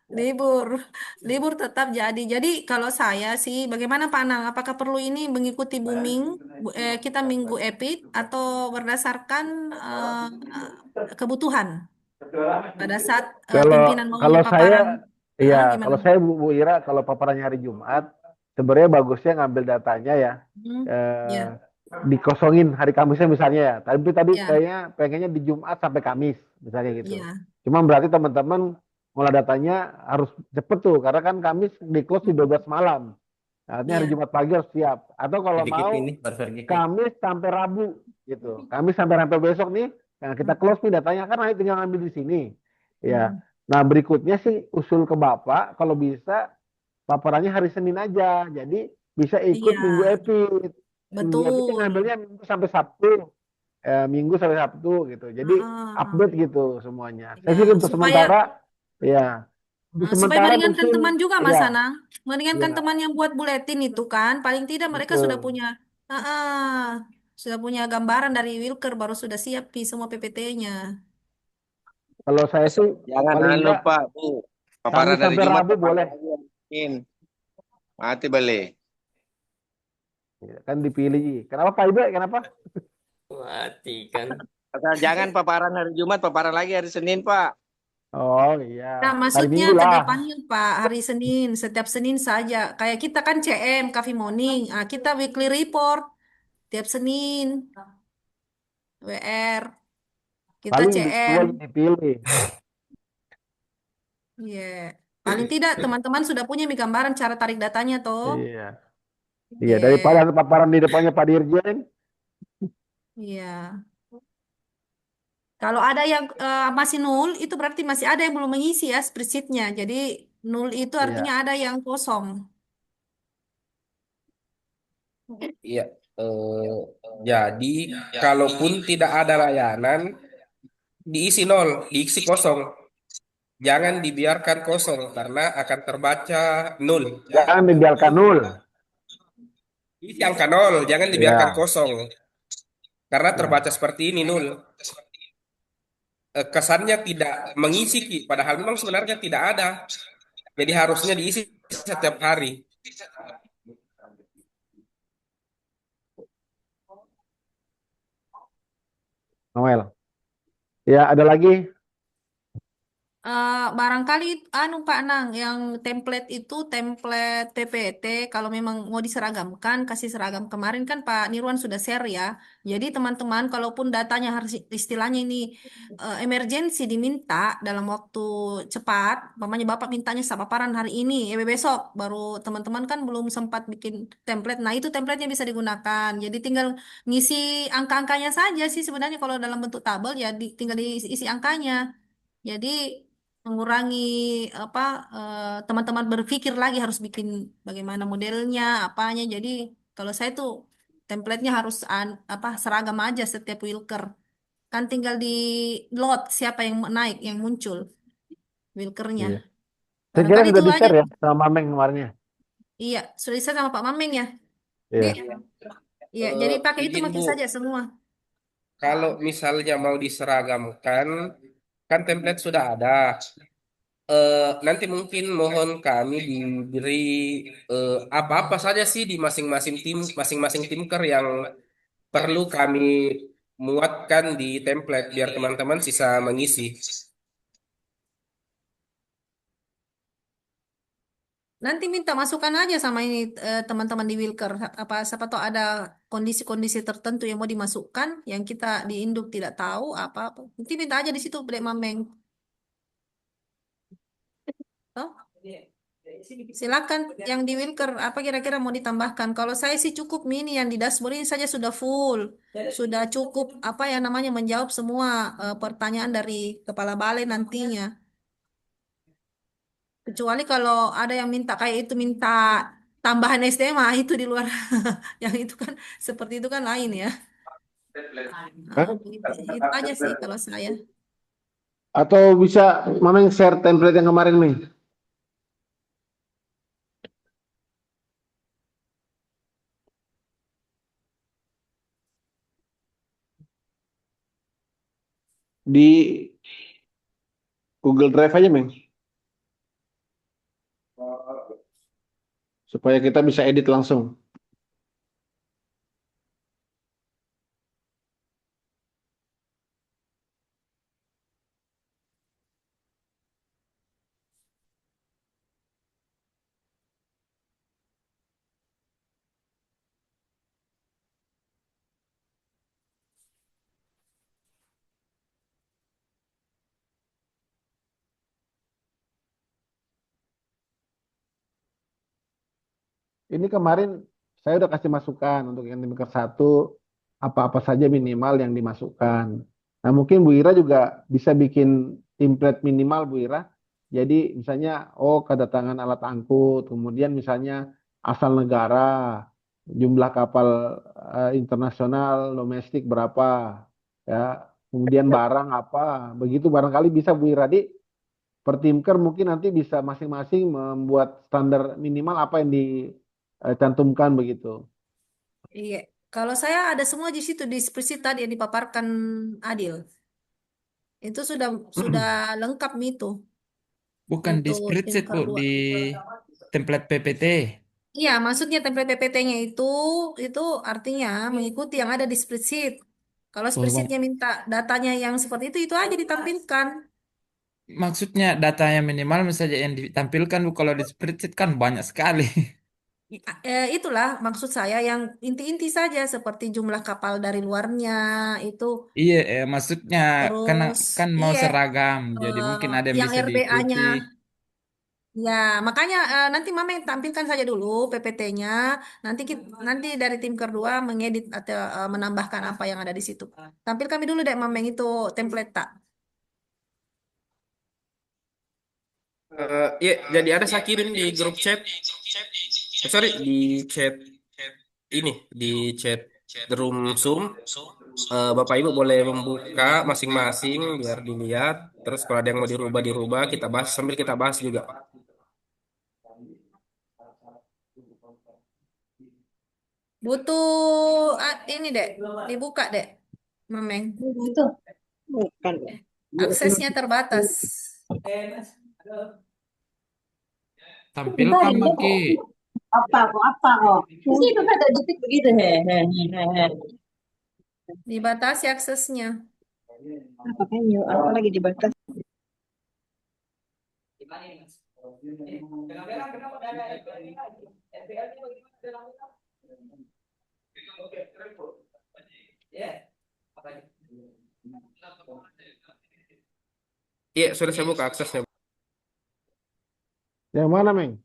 Libur, libur tetap jadi. Jadi kalau saya sih, bagaimana Pak Nang? Apakah perlu ini mengikuti booming kita minggu epit atau berdasarkan kebutuhan pada saat pimpinan mau Kalau saya, paparan? iya, Gimana? kalau saya Bu Ira, kalau paparannya hari Jumat, sebenarnya bagusnya ngambil datanya ya, Ya, dikosongin hari Kamisnya misalnya ya. Tapi tadi ya, kayaknya pengennya di Jumat sampai Kamis misalnya gitu. ya, Cuma berarti teman-teman ngolah datanya harus cepet tuh, karena kan Kamis di close di 12 malam. Artinya hari ya, Jumat pagi harus siap. Atau kalau Sedikit mau ini baru sedikit. Kamis sampai Rabu gitu. Kamis sampai besok nih, nah kita close nih datanya kan nanti tinggal ngambil di sini. Ya. Nah berikutnya sih usul ke Bapak kalau bisa paparannya hari Senin aja. Jadi bisa ikut iya, Minggu Epit. Minggu Epit kan betul. ngambilnya Minggu sampai Sabtu. Minggu sampai Sabtu gitu. Jadi update gitu semuanya. Saya Ya, sih untuk sementara ya. Untuk supaya sementara meringankan mungkin teman juga Mas ya, Anang. Meringankan ya, teman yang buat buletin itu kan, paling tidak mereka sudah betul. punya sudah punya gambaran dari Wilker baru sudah siap semua PPT-nya. Kalau saya sih Jangan paling enggak lupa, Bu. Paparan Kamis dari sampai Jumat Rabu boleh. Mati balik. Ya, kan dipilih. Kenapa Pak Ibe? Kenapa? Mati kan. Jangan paparan hari Jumat, paparan lagi hari Senin, Pak. Oh iya. Nah, Hari maksudnya Minggu ke lah. depannya Pak, hari Senin, setiap Senin saja. Kayak kita kan CM, Coffee Morning. Kita weekly report tiap Senin. WR. Kita Paling CM. dipilih. Iya. Paling tidak teman-teman sudah punya gambaran cara tarik datanya toh. Iya. Iya, daripada paparan di depannya Pak Dirjen. Iya. Kalau ada yang masih nul, itu berarti masih ada yang belum mengisi ya spreadsheet-nya. Jadi nul itu artinya ada yang kosong. Iya, jadi kalaupun tidak ada layanan, diisi nol, diisi kosong. Jangan dibiarkan kosong karena akan terbaca nol. Jangan dibiarkan nul. Isi angka nol, jangan dibiarkan Ya. kosong. Karena terbaca seperti ini nol. kesannya tidak mengisi, Ki. Padahal memang sebenarnya tidak ada. Jadi harusnya diisi setiap hari. Noel. Ya, ada lagi. Barangkali anu Pak Nang, yang template itu template PPT kalau memang mau diseragamkan, kasih seragam kemarin kan Pak Nirwan sudah share ya. Jadi teman-teman kalaupun datanya harus istilahnya ini emergency diminta dalam waktu cepat, umpamanya Bapak mintanya paparan hari ini, besok baru teman-teman kan belum sempat bikin template. Nah, itu templatenya bisa digunakan. Jadi tinggal ngisi angka-angkanya saja sih sebenarnya kalau dalam bentuk tabel ya tinggal diisi angkanya. Jadi mengurangi apa teman-teman berpikir lagi harus bikin bagaimana modelnya, apanya. Jadi kalau saya tuh template-nya harus apa seragam aja setiap wilker. Kan tinggal di load siapa yang naik, yang muncul wilkernya. Iya. Saya kira Barangkali itu sudah aja. di-share ya sama Mameng kemarinnya. Iya, sudah bisa sama Pak Mameng ya. Iya. Dek. Iya, jadi pakai itu Izin pakai Bu, saja semua. kalau misalnya mau diseragamkan, kan template sudah ada. Nanti mungkin mohon kami diberi apa-apa saja sih di masing-masing timker yang perlu kami muatkan di template biar teman-teman sisa mengisi. Nanti minta masukan aja sama ini teman-teman di Wilker. Apa siapa tahu ada kondisi-kondisi tertentu yang mau dimasukkan yang kita di Induk tidak tahu apa-apa. Nanti minta aja di situ Dek Mameng. Oh, silakan yang di Wilker apa kira-kira mau ditambahkan. Kalau saya sih cukup mini yang di dashboard ini saja sudah full. Sudah cukup apa ya namanya menjawab semua pertanyaan dari kepala balai nantinya. Kecuali kalau ada yang minta kayak itu minta tambahan SMA itu di luar yang itu kan seperti itu kan lain ya. Hah? Itu aja sih kalau saya. Atau bisa Mameng share template yang kemarin nih. Di Google Drive aja, Meng. Supaya kita bisa edit langsung. Ini kemarin saya udah kasih masukan untuk yang timker 1 apa-apa saja minimal yang dimasukkan. Nah, mungkin Bu Ira juga bisa bikin template minimal Bu Ira. Jadi misalnya kedatangan alat angkut, kemudian misalnya asal negara, jumlah kapal internasional, domestik berapa, ya. Kemudian barang apa, begitu barangkali bisa Bu Ira di per timker mungkin nanti bisa masing-masing membuat standar minimal apa yang dicantumkan begitu. Iya. Kalau saya ada semua di situ di spreadsheet tadi yang dipaparkan Adil. Itu sudah lengkap nih itu Bukan di untuk spreadsheet, timker Bu, 2. di template PPT. Iya, maksudnya template PPT-nya itu artinya mengikuti yang ada di spreadsheet. Kalau Oh, spreadsheet-nya minta datanya yang seperti itu aja ditampilkan. maksudnya datanya minimal misalnya yang ditampilkan, Bu, kalau di spreadsheet kan banyak sekali. Itulah maksud saya yang inti-inti saja seperti jumlah kapal dari luarnya itu Iya, maksudnya kan terus kan mau iya seragam, jadi mungkin ada yang yang bisa RBA-nya diikuti. ya makanya nanti Mama yang tampilkan saja dulu PPT-nya nanti dari tim kedua mengedit atau menambahkan apa yang ada di situ. Tampil kami dulu deh Mama yang itu template tak. Ya, jadi ada saya kirim di grup chat. Sorry, di chat ini, di chat room Zoom. Bapak Ibu boleh membuka masing-masing biar dilihat. Terus kalau ada yang mau dirubah, kita bahas sambil kita bahas juga. Butuh ini dek dibuka dek Mameng. Itu bukan. Aksesnya terbatas. Tampilkan Maki. Apa kok? Sih itu ada detik begitu Dibatasi aksesnya. Apa kan yuk? Apa lagi dibatas? Iya, sudah saya buka aksesnya. Yang mana, Meng?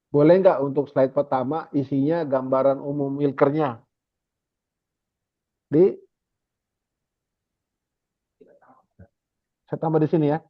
Boleh nggak untuk slide pertama isinya gambaran umum milkernya? Saya tambah di sini ya.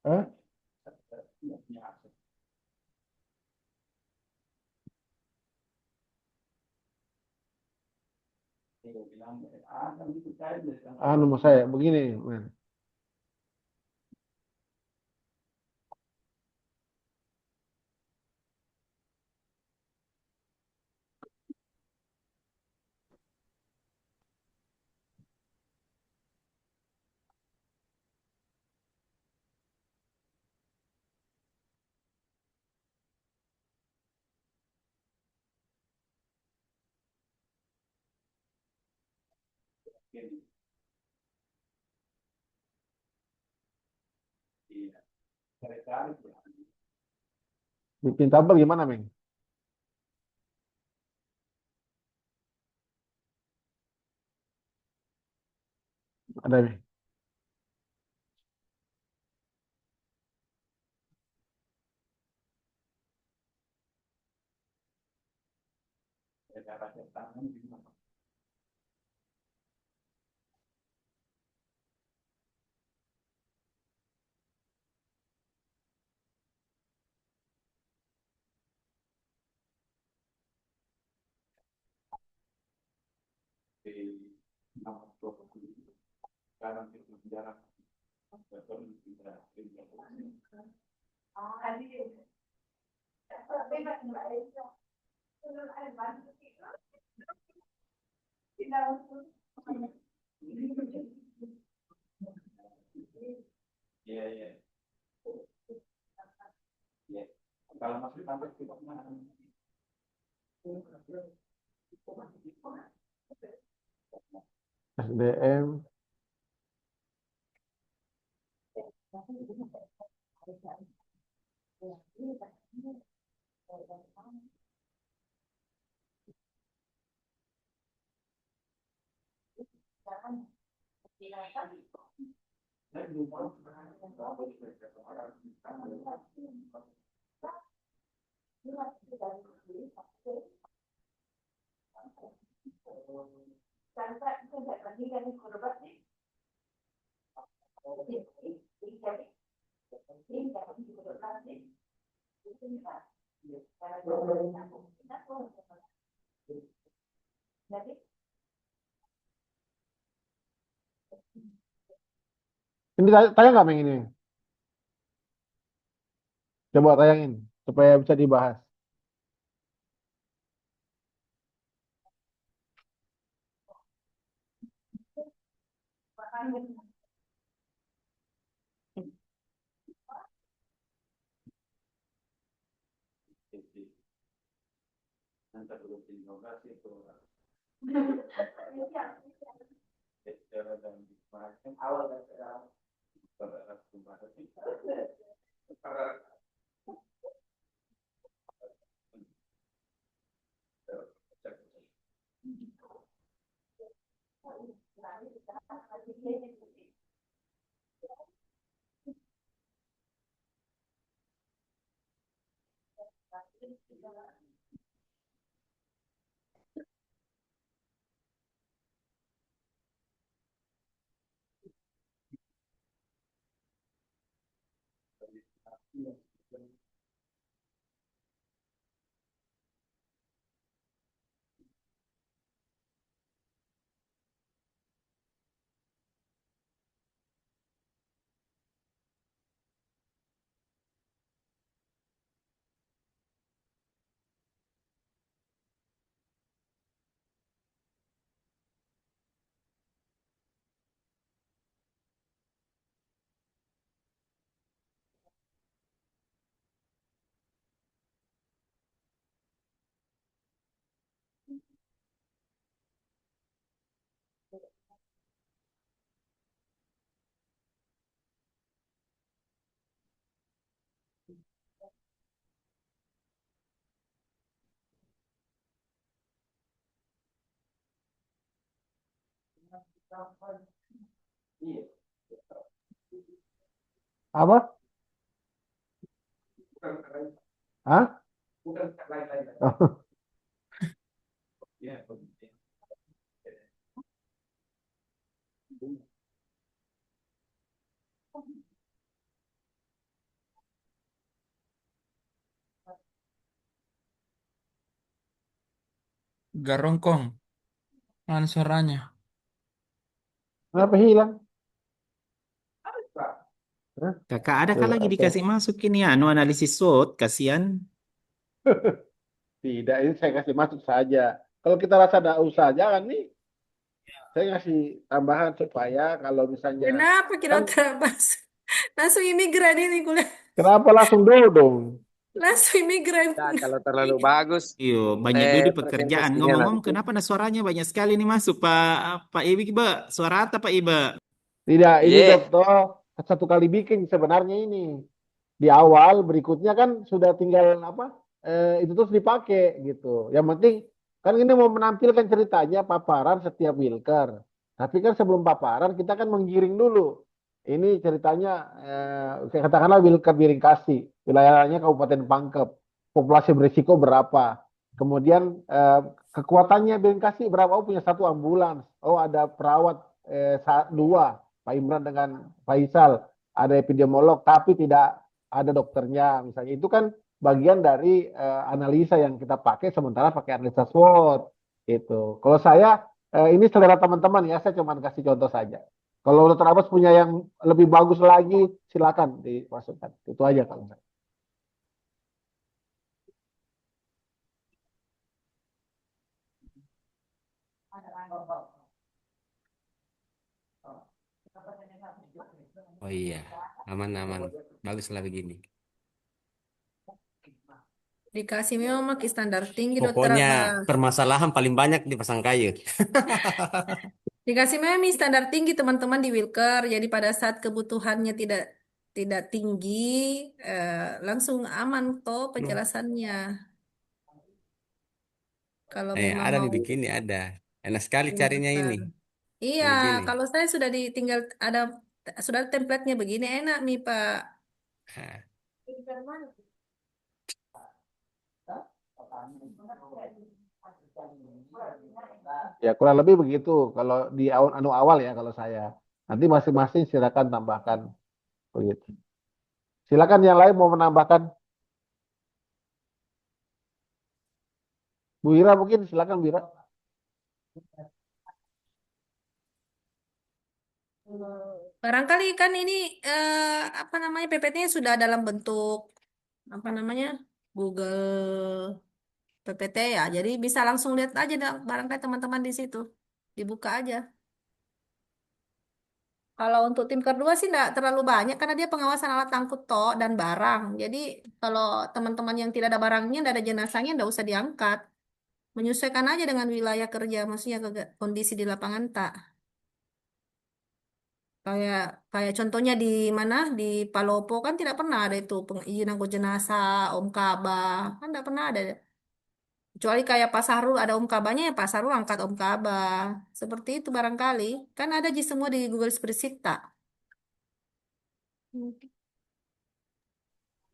Hah? Nomor saya begini, Men. Bikin tabel gimana, Meng? Ada, Meng. SDM. Ini tayang nggak Meng ini? Coba tayangin supaya bisa dibahas. Apa? Hah? Oh. Garongkong, mana suaranya? Kenapa hilang? Hah? Kakak ada kan lagi Oke. dikasih masuk ini anu analisis SWOT, kasihan. Tidak, ini saya kasih masuk saja. Kalau kita rasa ada usaha, jangan nih. Saya ngasih tambahan supaya kalau misalnya Kenapa kita kan terabas? Langsung imigran ini kuliah. kenapa langsung dodong? Langsung imigran. Nah, kalau terlalu bagus, Iyo, banyak dulu pekerjaan. presentasinya Ngomong-ngomong, nanti. kenapa nah suaranya banyak sekali nih masuk, Pak Ibi, Iba? Suara apa, Pak Iba? Tidak, ini Iya. dokter satu kali bikin sebenarnya ini. Di awal berikutnya kan sudah tinggal apa? Itu terus dipakai gitu. Yang penting kan ini mau menampilkan ceritanya paparan setiap Wilker. Tapi kan sebelum paparan kita kan menggiring dulu. Ini ceritanya katakanlah Wilker Biringkasi, wilayahnya Kabupaten Pangkep, populasi berisiko berapa. Kemudian kekuatannya Biringkasi berapa? Oh punya satu ambulans. Oh ada perawat dua, Pak Imran dengan Faisal. Ada epidemiolog tapi tidak ada dokternya misalnya. Itu kan bagian dari analisa yang kita pakai sementara pakai analisa SWOT gitu. Kalau saya ini selera teman-teman ya, saya cuma kasih contoh saja. Kalau Dr. Abbas punya yang lebih bagus lagi, silakan dimasukkan. Itu aja kalau saya. Oh iya, aman-aman. Baguslah begini. Dikasih memang pakai standar tinggi dokter Pokoknya Abbas. permasalahan paling banyak di pasang kayu. Dikasih memang standar tinggi teman-teman di Wilker. Jadi pada saat kebutuhannya tidak tidak tinggi, langsung aman toh penjelasannya. Kalau memang Ada nih mau begini, ada. Enak sekali carinya ini. pintar. Iya, Begini. kalau saya sudah ditinggal sudah ada template-nya begini enak nih Pak. Nah, Ya kurang lebih begitu kalau di awal ya kalau saya. Nanti masing-masing silakan tambahkan begitu. Silakan yang lain mau menambahkan. Bu Ira mungkin, silakan Bu Ira. Barangkali kan ini apa namanya PPT-nya sudah dalam bentuk apa namanya Google PPT ya. Jadi bisa langsung lihat aja barangkali teman-teman di situ. Dibuka aja. Kalau untuk tim kedua sih enggak terlalu banyak karena dia pengawasan alat angkut toh dan barang. Jadi kalau teman-teman yang tidak ada barangnya, tidak ada jenazahnya, enggak usah diangkat. Menyesuaikan aja dengan wilayah kerja, maksudnya kondisi di lapangan tak. Kayak kayak contohnya di mana di Palopo kan tidak pernah ada itu izin angkut jenazah, Om Kaba kan tidak pernah ada. Kecuali kayak Pak Sahrul ada Om Kabanya ya Pak Sahrul angkat Om Kaba. Seperti itu barangkali. Kan ada di semua di Google Spreadsheet tak?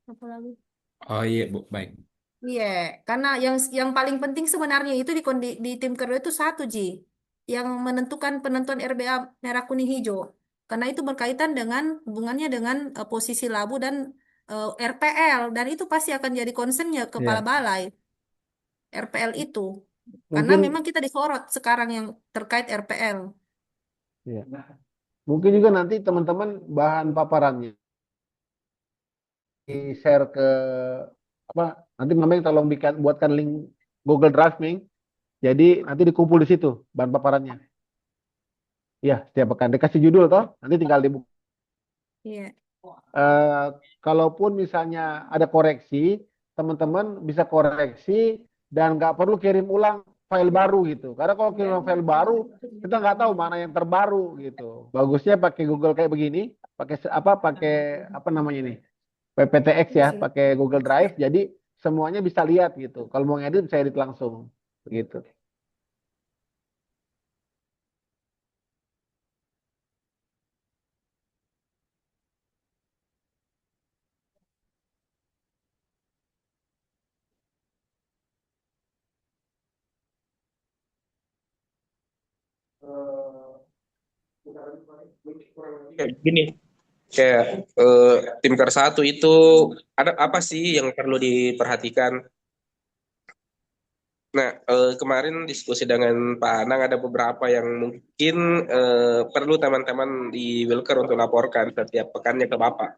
Apa lagi? Oh iya, Bu. Baik. Iya, karena yang paling penting sebenarnya itu di tim kedua itu satu Ji, yang menentukan penentuan RBA merah kuning hijau. Karena itu berkaitan dengan hubungannya dengan posisi labu dan RPL dan itu pasti akan jadi concernnya kepala Ya, balai RPL itu. Karena mungkin memang kita disorot sekarang yang terkait RPL. ya. Mungkin juga nanti teman-teman bahan paparannya di-share ke apa? Nanti Mameng tolong buatkan link Google Drive, Ming. Jadi nanti dikumpul di situ bahan paparannya. Ya, setiap pekan dikasih judul toh, nanti tinggal dibuka. Iya. Kalaupun misalnya ada koreksi, teman-teman bisa koreksi dan nggak perlu kirim ulang file baru gitu. Karena kalau kirim file baru, kita nggak tahu mana yang terbaru gitu. Bagusnya pakai Google kayak begini, pakai apa namanya ini, PPTX ya, pakai Google Drive. Jadi semuanya bisa lihat gitu. Kalau mau ngedit bisa edit langsung, gitu. Kayak gini, kayak tim Kar satu itu ada apa sih yang perlu diperhatikan? Nah, kemarin diskusi dengan Pak Anang ada beberapa yang mungkin perlu teman-teman di Wilker untuk laporkan setiap pekannya ke Bapak.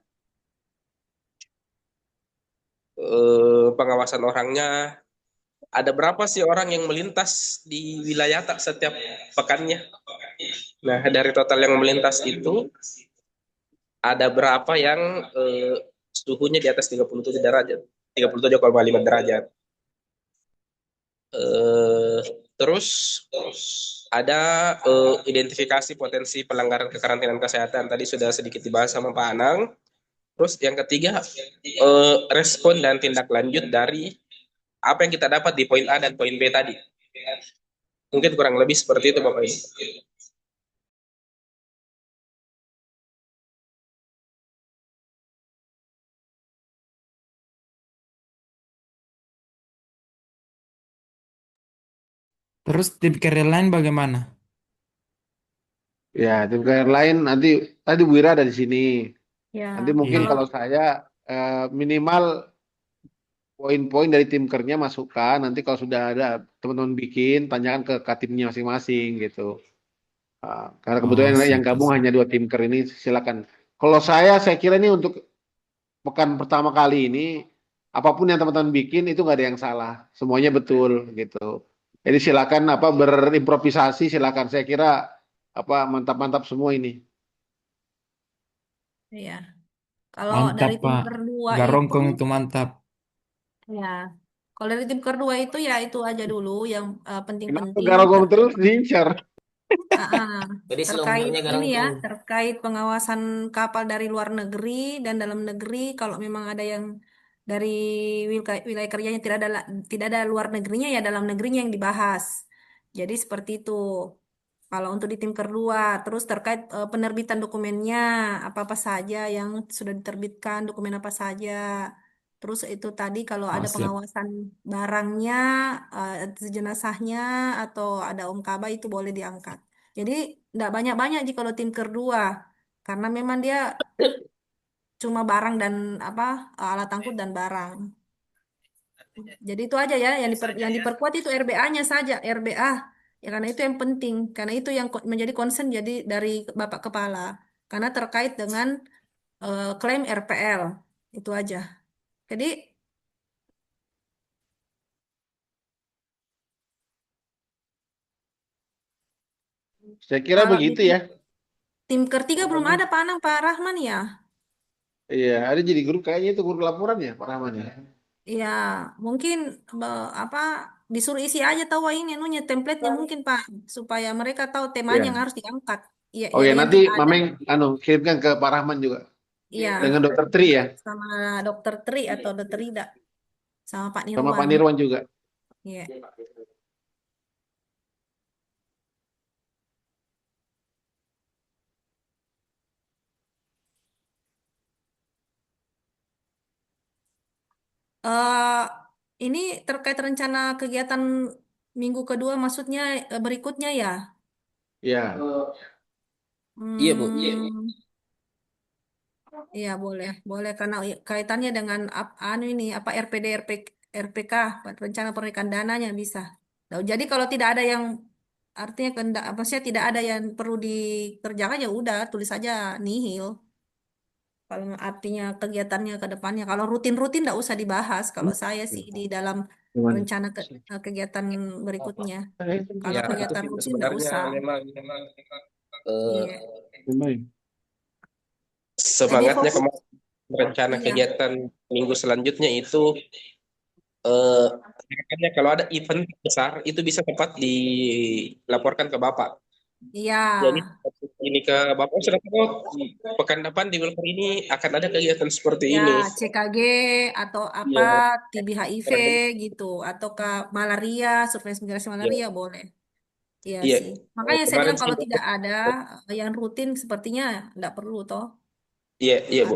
Pengawasan orangnya, ada berapa sih orang yang melintas di wilayah tak setiap pekannya? Nah, dari total yang melintas itu, ada berapa yang suhunya di atas 37 derajat, 37,5 derajat. Terus ada identifikasi potensi pelanggaran kekarantinaan kesehatan. Tadi sudah sedikit dibahas sama Pak Anang. Terus yang ketiga, respon dan tindak lanjut dari apa yang kita dapat di poin A dan poin B tadi. Mungkin kurang lebih seperti itu Bapak Ibu. Terus tim kerja lain bagaimana? Ya, tim KR lain nanti tadi Bu Ira ada di sini. Ya, Nanti mungkin Iya. kalau saya minimal poin-poin dari tim kernya masukkan. Nanti kalau sudah ada teman-teman bikin, tanyakan ke timnya masing-masing gitu. Karena Oh, kebetulan yang siap, gabung siap. hanya 2 tim ini, silakan. Kalau saya kira ini untuk pekan pertama kali ini, apapun yang teman-teman bikin itu nggak ada yang salah, semuanya betul gitu. Jadi silakan berimprovisasi, silakan. Saya kira mantap-mantap semua ini. iya. Kalau Mantap, dari tim Pak. kedua itu, Garongkong itu mantap. ya. Kalau dari tim kedua itu ya itu aja dulu yang Kenapa penting-penting garong terkait terus diincar? Jadi terkait selomornya ini ya, garangkong. terkait pengawasan kapal dari luar negeri dan dalam negeri. Kalau memang ada yang dari wilayah kerjanya tidak ada luar negerinya ya dalam negerinya yang dibahas. Jadi seperti itu. Kalau untuk di tim kedua, terus terkait penerbitan dokumennya, apa-apa saja yang sudah diterbitkan, dokumen apa saja. Terus itu tadi kalau Oh, ada siap. pengawasan barangnya, jenazahnya, atau ada Om Kaba itu boleh diangkat. Jadi tidak banyak-banyak jika kalau tim kedua, karena memang dia cuma barang dan apa alat angkut dan barang. Jadi itu aja ya yang diperkuat itu RBA-nya saja, RBA. Ya karena itu yang penting, karena itu yang menjadi concern jadi dari Bapak Kepala. Karena terkait dengan klaim RPL. Itu aja. Jadi Saya kira kalau di begitu ya. tim ketiga belum ada Pak Anang, Pak Rahman ya. Iya, ada jadi grup kayaknya itu grup laporan ya, Pak Rahman ya. Ya, mungkin apa disuruh isi aja tahu ini anunya template-nya mungkin Pak supaya mereka tahu temanya yang Iya. harus diangkat. Iya, Oh ya, yang nanti tidak ada. Mameng kirimkan ke Pak Rahman juga Iya, dengan Dokter Tri ya, sama Dokter Tri atau Dokter Ida sama Pak sama Pak Nirwan. Nirwan juga. Iya. eh ini terkait rencana kegiatan minggu kedua maksudnya berikutnya ya. Iya. Iya, Bu. Hmm, iya boleh, boleh karena kaitannya dengan anu ini apa RPD RPK rencana pernikahan dananya bisa. Nah, jadi kalau tidak ada yang artinya kehendak apa sih tidak ada yang perlu dikerjakan ya udah tulis saja nihil. Kalau artinya kegiatannya ke depannya kalau rutin-rutin tidak usah dibahas kalau saya sih di dalam Gimana? rencana kegiatan berikutnya. Kalau Ya, itu kegiatan sih rutin tidak sebenarnya usah. memang eh, Iya. Lebih semangatnya fokus. kemarin rencana Iya. kegiatan minggu selanjutnya itu eh makanya kalau ada event besar itu bisa cepat dilaporkan ke Bapak. Iya. Jadi ini ke Bapak sudah tahu pekan depan di Wilker ini akan ada kegiatan seperti Ya, ini. CKG atau apa Iya, TB HIV gitu atau ke malaria, surveillance migrasi iya, malaria boleh. Iya iya. sih. Makanya saya Kemarin bilang sih, kalau tidak ada yang rutin sepertinya tidak perlu toh. iya, iya Bu.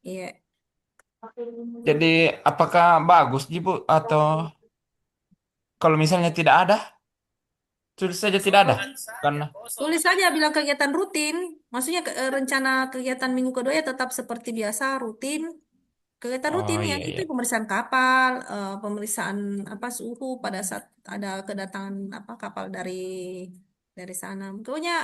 Iya. Jadi apakah bagus Ji, Bu, atau kalau misalnya tidak ada, tulis saja tidak ada. Karena Tulis saja bilang kegiatan rutin. Maksudnya rencana kegiatan minggu kedua ya tetap seperti biasa rutin. Kegiatan rutin oh yang iya itu iya. pemeriksaan kapal, pemeriksaan apa suhu pada saat ada kedatangan apa kapal dari sana. Pokoknya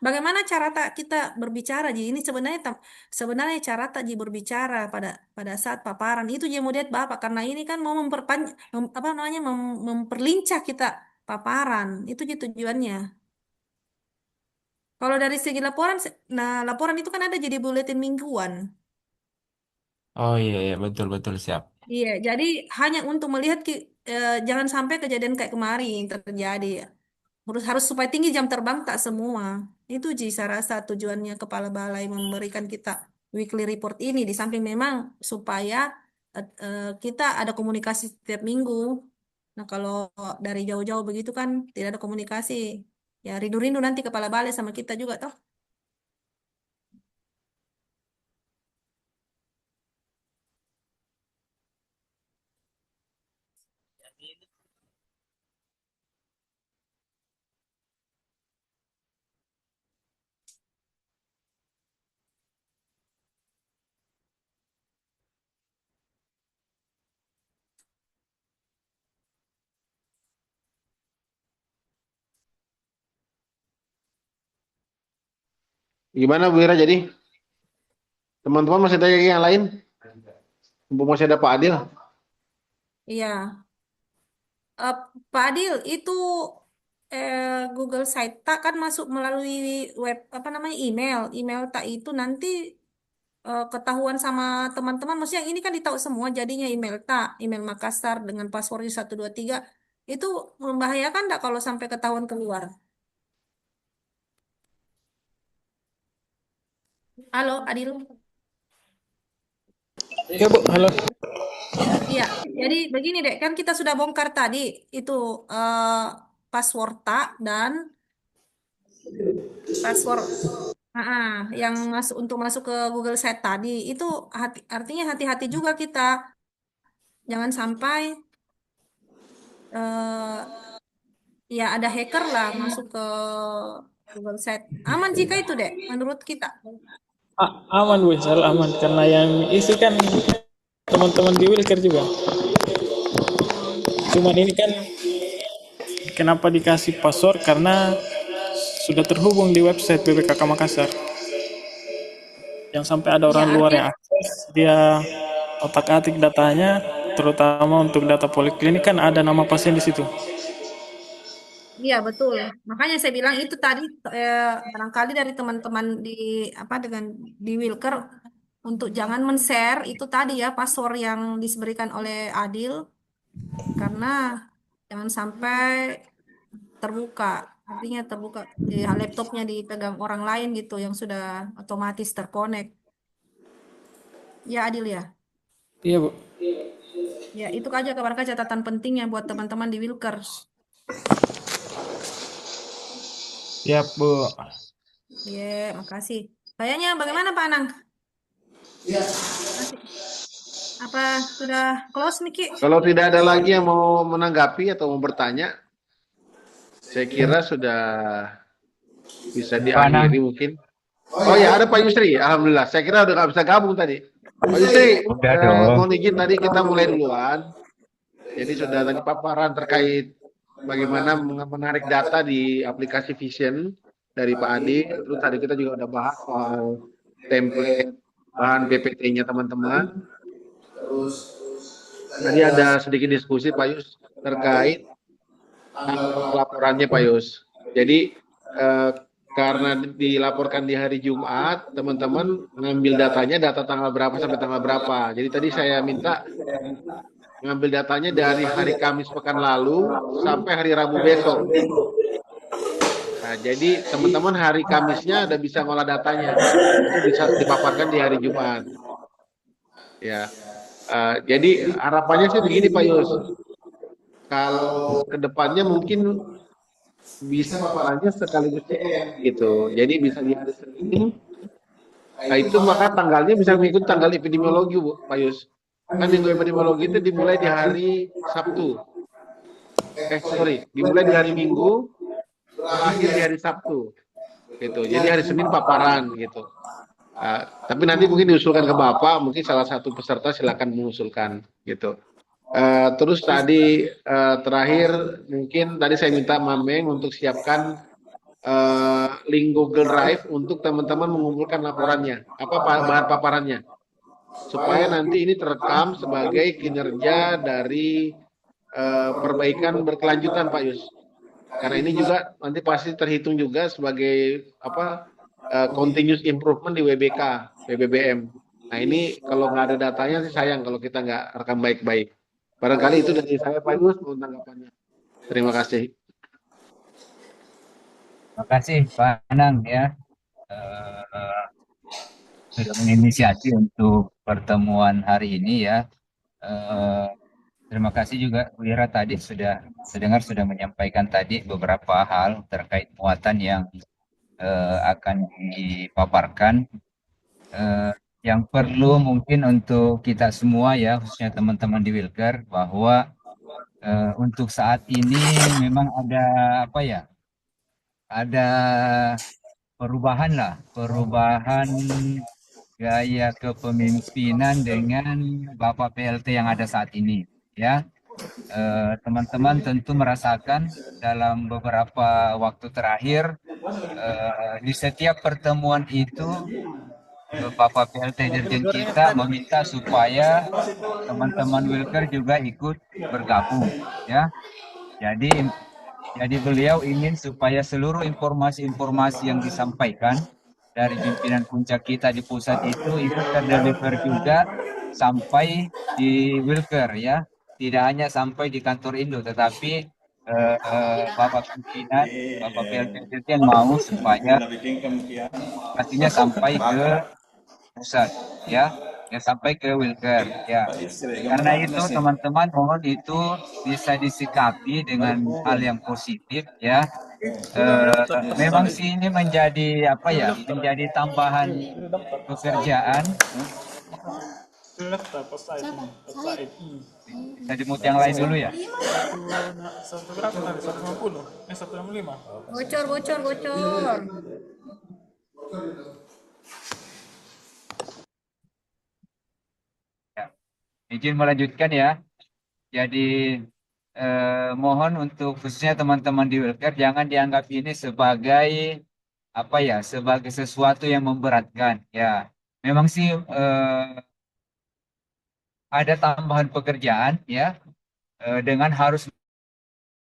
bagaimana cara tak kita berbicara Ji? Ini sebenarnya sebenarnya cara tak Ji berbicara pada pada saat paparan itu Ji mau lihat Bapak karena ini kan mau apa namanya memperlincah kita paparan. Itu Ji tujuannya. Kalau dari segi laporan, nah laporan itu kan ada jadi buletin mingguan. Oh iya iya betul betul siap. Iya, jadi hanya untuk melihat jangan sampai kejadian kayak kemarin terjadi. Harus harus supaya tinggi jam terbang tak semua. Itu Ji, saya rasa tujuannya Kepala Balai memberikan kita weekly report ini. Di samping memang supaya kita ada komunikasi setiap minggu. Nah, kalau dari jauh-jauh begitu kan tidak ada komunikasi. Ya, rindu-rindu nanti Kepala Balai sama kita juga toh. Gimana Bu Ira jadi? Teman-teman masih tanya yang lain? Mumpung masih ada Pak Adil. Iya. Eh, Pak Adil, itu Google Site tak kan masuk melalui web apa namanya email. Email tak itu nanti ketahuan sama teman-teman. Maksudnya ini kan ditahu semua jadinya email tak, email Makassar dengan passwordnya 123 itu membahayakan tak kalau sampai ketahuan keluar? Halo, Adil. Ya Bu, halo. Iya, jadi begini deh, kan kita sudah bongkar tadi itu eh, password tak dan password yang masuk untuk masuk ke Google Site tadi itu artinya hati-hati juga kita jangan sampai eh, ya ada hacker lah masuk ke Google Site. Aman jika itu deh menurut kita. Aman Wisal, aman karena yang isi kan teman-teman di Wilker juga. Cuman ini kan kenapa dikasih password karena sudah terhubung di website BPKK Makassar. Yang sampai ada Ya, orang luar yang artinya akses, dia otak-atik datanya, terutama untuk data poliklinik kan ada nama pasien di situ. iya betul. Makanya saya bilang itu tadi barangkali dari teman-teman di apa dengan di Wilker untuk jangan men-share itu tadi ya password yang diberikan oleh Adil karena jangan sampai terbuka. Artinya terbuka laptopnya dipegang orang lain gitu yang sudah otomatis terkonek. Ya Adil ya. Iya Bu. Ya itu aja kabar catatan pentingnya buat teman-teman di Wilker. Siap, Bu. Ya, makasih. Kayaknya bagaimana Pak Anang? Masih- Apa sudah close nih Ki? Kalau tidak ada lagi yang mau menanggapi atau mau bertanya, saya kira sudah bisa diakhiri mungkin. Oh ya, ada Pak Yusri. Alhamdulillah. Saya kira udah nggak bisa gabung tadi. Pak Yusri, Udah dong. mohon izin tadi kita mulai duluan. Jadi sudah tadi paparan terkait bagaimana menarik data di aplikasi Vision dari Pak Adi. Terus tadi kita juga udah bahas soal template bahan PPT-nya teman-teman. Terus tadi ada sedikit diskusi Pak Yus terkait laporannya Pak Yus. Jadi karena dilaporkan di hari Jumat, teman-teman ngambil datanya data tanggal berapa sampai tanggal berapa. Jadi tadi saya minta ngambil datanya dari hari Kamis pekan lalu sampai hari Rabu besok. Nah, jadi teman-teman hari Kamisnya udah bisa ngolah datanya, itu bisa dipaparkan di hari Jumat. Ya, jadi harapannya sih begini Pak Yus, kalau kedepannya mungkin bisa paparannya sekaligus CM gitu. Jadi bisa di hari Senin. Nah, itu maka tanggalnya bisa mengikuti tanggal epidemiologi Bu, Pak Yus. Kan minggu epidemiologi itu dimulai di hari Sabtu. Dimulai di hari Minggu, berakhir di hari Sabtu. Gitu. Jadi hari Senin paparan gitu. Tapi nanti mungkin diusulkan ke Bapak, mungkin salah satu peserta silakan mengusulkan gitu. Terus tadi terakhir mungkin tadi saya minta Mameng untuk siapkan link Google Drive untuk teman-teman mengumpulkan laporannya, apa bahan paparannya, supaya nanti ini terekam sebagai kinerja dari perbaikan berkelanjutan Pak Yus. Karena ini juga nanti pasti terhitung juga sebagai apa continuous improvement di WBK, WBBM. Nah ini kalau nggak ada datanya sih sayang kalau kita nggak rekam baik-baik. Barangkali itu dari saya Pak Yus untuk tanggapannya. Terima kasih. Terima kasih Pak Anang ya sudah menginisiasi untuk pertemuan hari ini ya. Terima kasih juga Wira tadi sudah menyampaikan tadi beberapa hal terkait muatan yang akan dipaparkan. Yang perlu mungkin untuk kita semua ya, khususnya teman-teman di Wilker, bahwa untuk saat ini memang ada apa ya? Ada perubahan gaya kepemimpinan dengan Bapak PLT yang ada saat ini ya. Teman-teman tentu merasakan dalam beberapa waktu terakhir di setiap pertemuan itu Bapak PLT Dirjen kita meminta supaya teman-teman Wilker juga ikut bergabung ya. Jadi beliau ingin supaya seluruh informasi-informasi yang disampaikan dari pimpinan puncak kita di pusat itu terdeliver juga sampai di Wilker ya. Tidak hanya sampai di kantor Indo, tetapi Bapak pimpinan, Bapak PLT Dirjen mau supaya pastinya sampai ke pusat ya. Ya sampai ke Wilker ya. Karena itu teman-teman mohon itu bisa disikapi dengan hal yang positif ya. Memang sih ini menjadi apa ya? Menjadi tambahan pekerjaan. Bisa dimut yang lain dulu ya. 165. Bocor. izin melanjutkan ya. Jadi mohon untuk khususnya teman-teman di Wilker jangan dianggap ini sebagai apa ya, sebagai sesuatu yang memberatkan ya. Memang sih ada tambahan pekerjaan ya dengan harus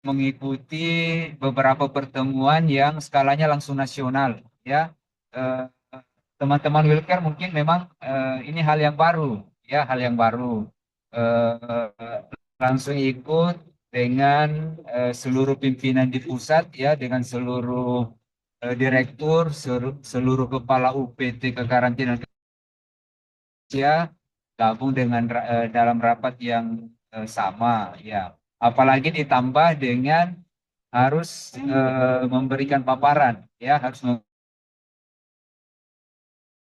mengikuti beberapa pertemuan yang skalanya langsung nasional ya. Eh, Teman-teman Wilker mungkin memang ini hal yang baru ya, hal yang baru. Eh, Langsung ikut dengan seluruh pimpinan di pusat ya, dengan seluruh direktur, seluruh kepala UPT kekarantinaan ya, gabung dengan dalam rapat yang sama ya. Apalagi ditambah dengan harus memberikan paparan ya, harus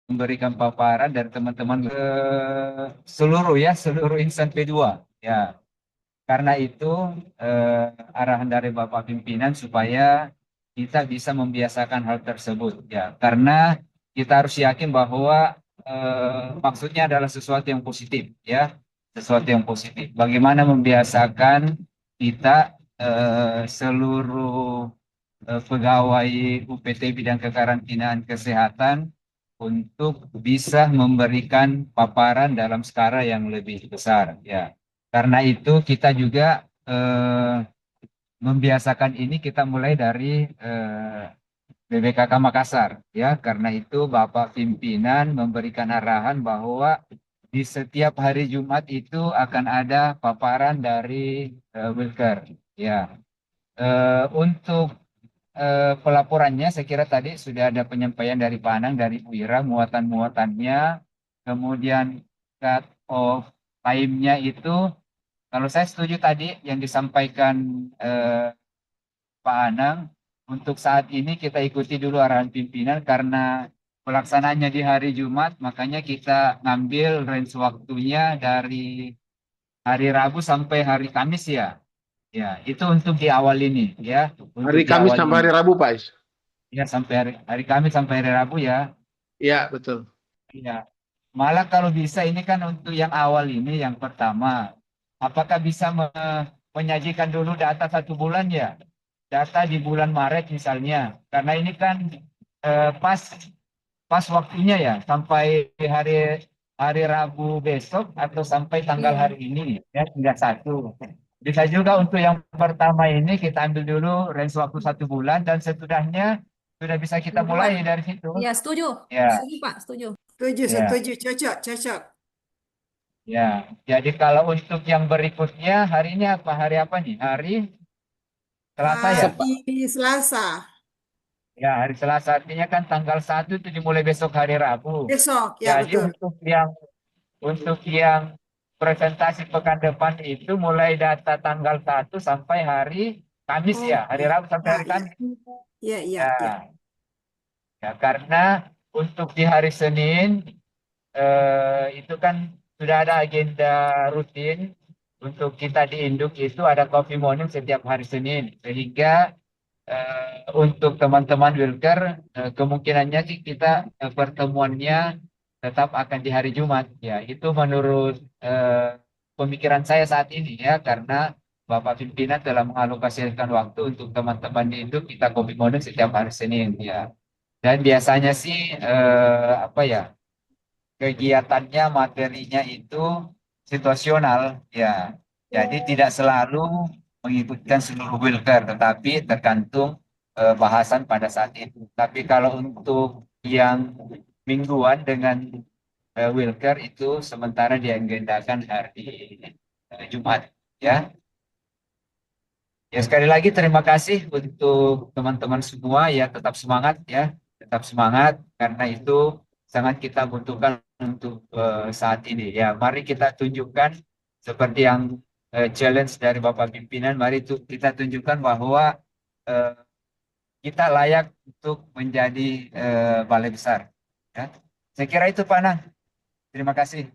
memberikan paparan dari teman-teman seluruh ya, seluruh insan P2 ya. Karena itu arahan dari Bapak Pimpinan supaya kita bisa membiasakan hal tersebut ya. Karena kita harus yakin bahwa maksudnya adalah sesuatu yang positif ya, sesuatu yang positif. Bagaimana membiasakan kita seluruh pegawai UPT bidang kekarantinaan kesehatan untuk bisa memberikan paparan dalam skala yang lebih besar ya. Karena itu kita juga membiasakan ini, kita mulai dari BBKK Makassar ya. Karena itu Bapak Pimpinan memberikan arahan bahwa di setiap hari Jumat itu akan ada paparan dari Wilker ya. Untuk pelaporannya saya kira tadi sudah ada penyampaian dari Pak Anang, dari Bu Ira, muatan-muatannya, kemudian cut off time-nya itu, kalau saya setuju tadi yang disampaikan Pak Anang, untuk saat ini kita ikuti dulu arahan pimpinan karena pelaksanaannya di hari Jumat, makanya kita ngambil range waktunya dari hari Rabu sampai hari Kamis ya. Ya, itu untuk di awal ini ya. Untuk Hari di Kamis awal sampai ini. hari Rabu, Pak Is. Ya, sampai hari Kamis sampai hari Rabu ya. Iya, betul. Ya. Malah kalau bisa ini kan untuk yang awal ini, yang pertama. Apakah bisa menyajikan dulu data 1 bulan ya? Data di bulan Maret misalnya. Karena ini kan pas waktunya ya, sampai hari Rabu besok atau sampai tanggal hari ini ya, tinggal 1. Bisa juga untuk yang pertama ini kita ambil dulu range waktu 1 bulan dan setudahnya sudah bisa kita mulai dari situ. Ya, setuju. Ya, Setuju, Pak, setuju. Setuju, ya, setuju. Cocok, cocok. ya. Jadi kalau untuk yang berikutnya hari ini apa? Hari apa nih? Hari Selasa ya? Hari Selasa. Ya, hari Selasa artinya kan tanggal 1 itu dimulai besok hari Rabu. Besok, ya Jadi betul. untuk yang presentasi pekan depan itu mulai data tanggal 1 sampai hari Kamis ya, hari Rabu sampai hari Kamis. Iya, iya, Ya, iya. ya karena untuk di hari Senin itu kan sudah ada agenda rutin untuk kita di Induk, itu ada coffee morning setiap hari Senin, sehingga untuk teman-teman Wilker kemungkinannya sih kita pertemuannya tetap akan di hari Jumat ya. Itu menurut pemikiran saya saat ini ya, karena Bapak Pimpinan telah mengalokasikan waktu untuk teman-teman di Induk kita kopi morning setiap hari Senin ya. Dan biasanya sih apa ya, kegiatannya materinya itu situasional ya. Jadi tidak selalu mengikutkan seluruh Wilker, tetapi tergantung bahasan pada saat itu. Tapi kalau untuk yang mingguan dengan Wilker itu sementara diagendakan hari Jumat ya. Ya sekali lagi terima kasih untuk teman-teman semua ya, tetap semangat ya, tetap semangat karena itu sangat kita butuhkan untuk saat ini ya. Mari kita tunjukkan seperti yang challenge dari Bapak Pimpinan, mari kita tunjukkan bahwa kita layak untuk menjadi balai besar ya. Saya kira itu Pak Nang. Terima kasih.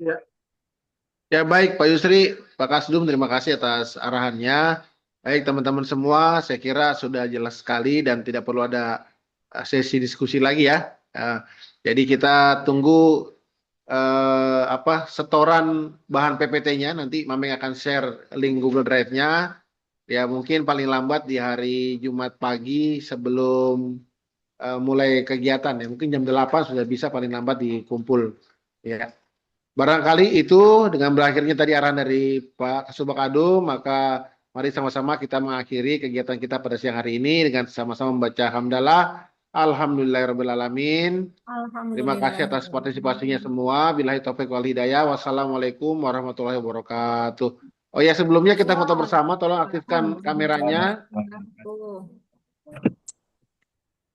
Ya baik Pak Yusri, Pak Kasdum, terima kasih atas arahannya. Baik teman-teman semua, saya kira sudah jelas sekali dan tidak perlu ada sesi diskusi lagi ya. Jadi kita tunggu setoran bahan PPT-nya. Nanti Mameng akan share link Google Drive-nya. Ya mungkin paling lambat di hari Jumat pagi sebelum mulai kegiatan ya. Mungkin jam 8 sudah bisa paling lambat dikumpul. Ya. Barangkali itu dengan berakhirnya tadi arahan dari Pak Kasubag, maka mari sama-sama kita mengakhiri kegiatan kita pada siang hari ini dengan sama-sama membaca hamdalah. Alhamdulillahirrahmanirrahim. Terima kasih atas partisipasinya semua. Billahi taufiq wal hidayah. Wassalamualaikum warahmatullahi wabarakatuh. Oh ya, sebelumnya kita foto bersama. Tolong aktifkan kameranya.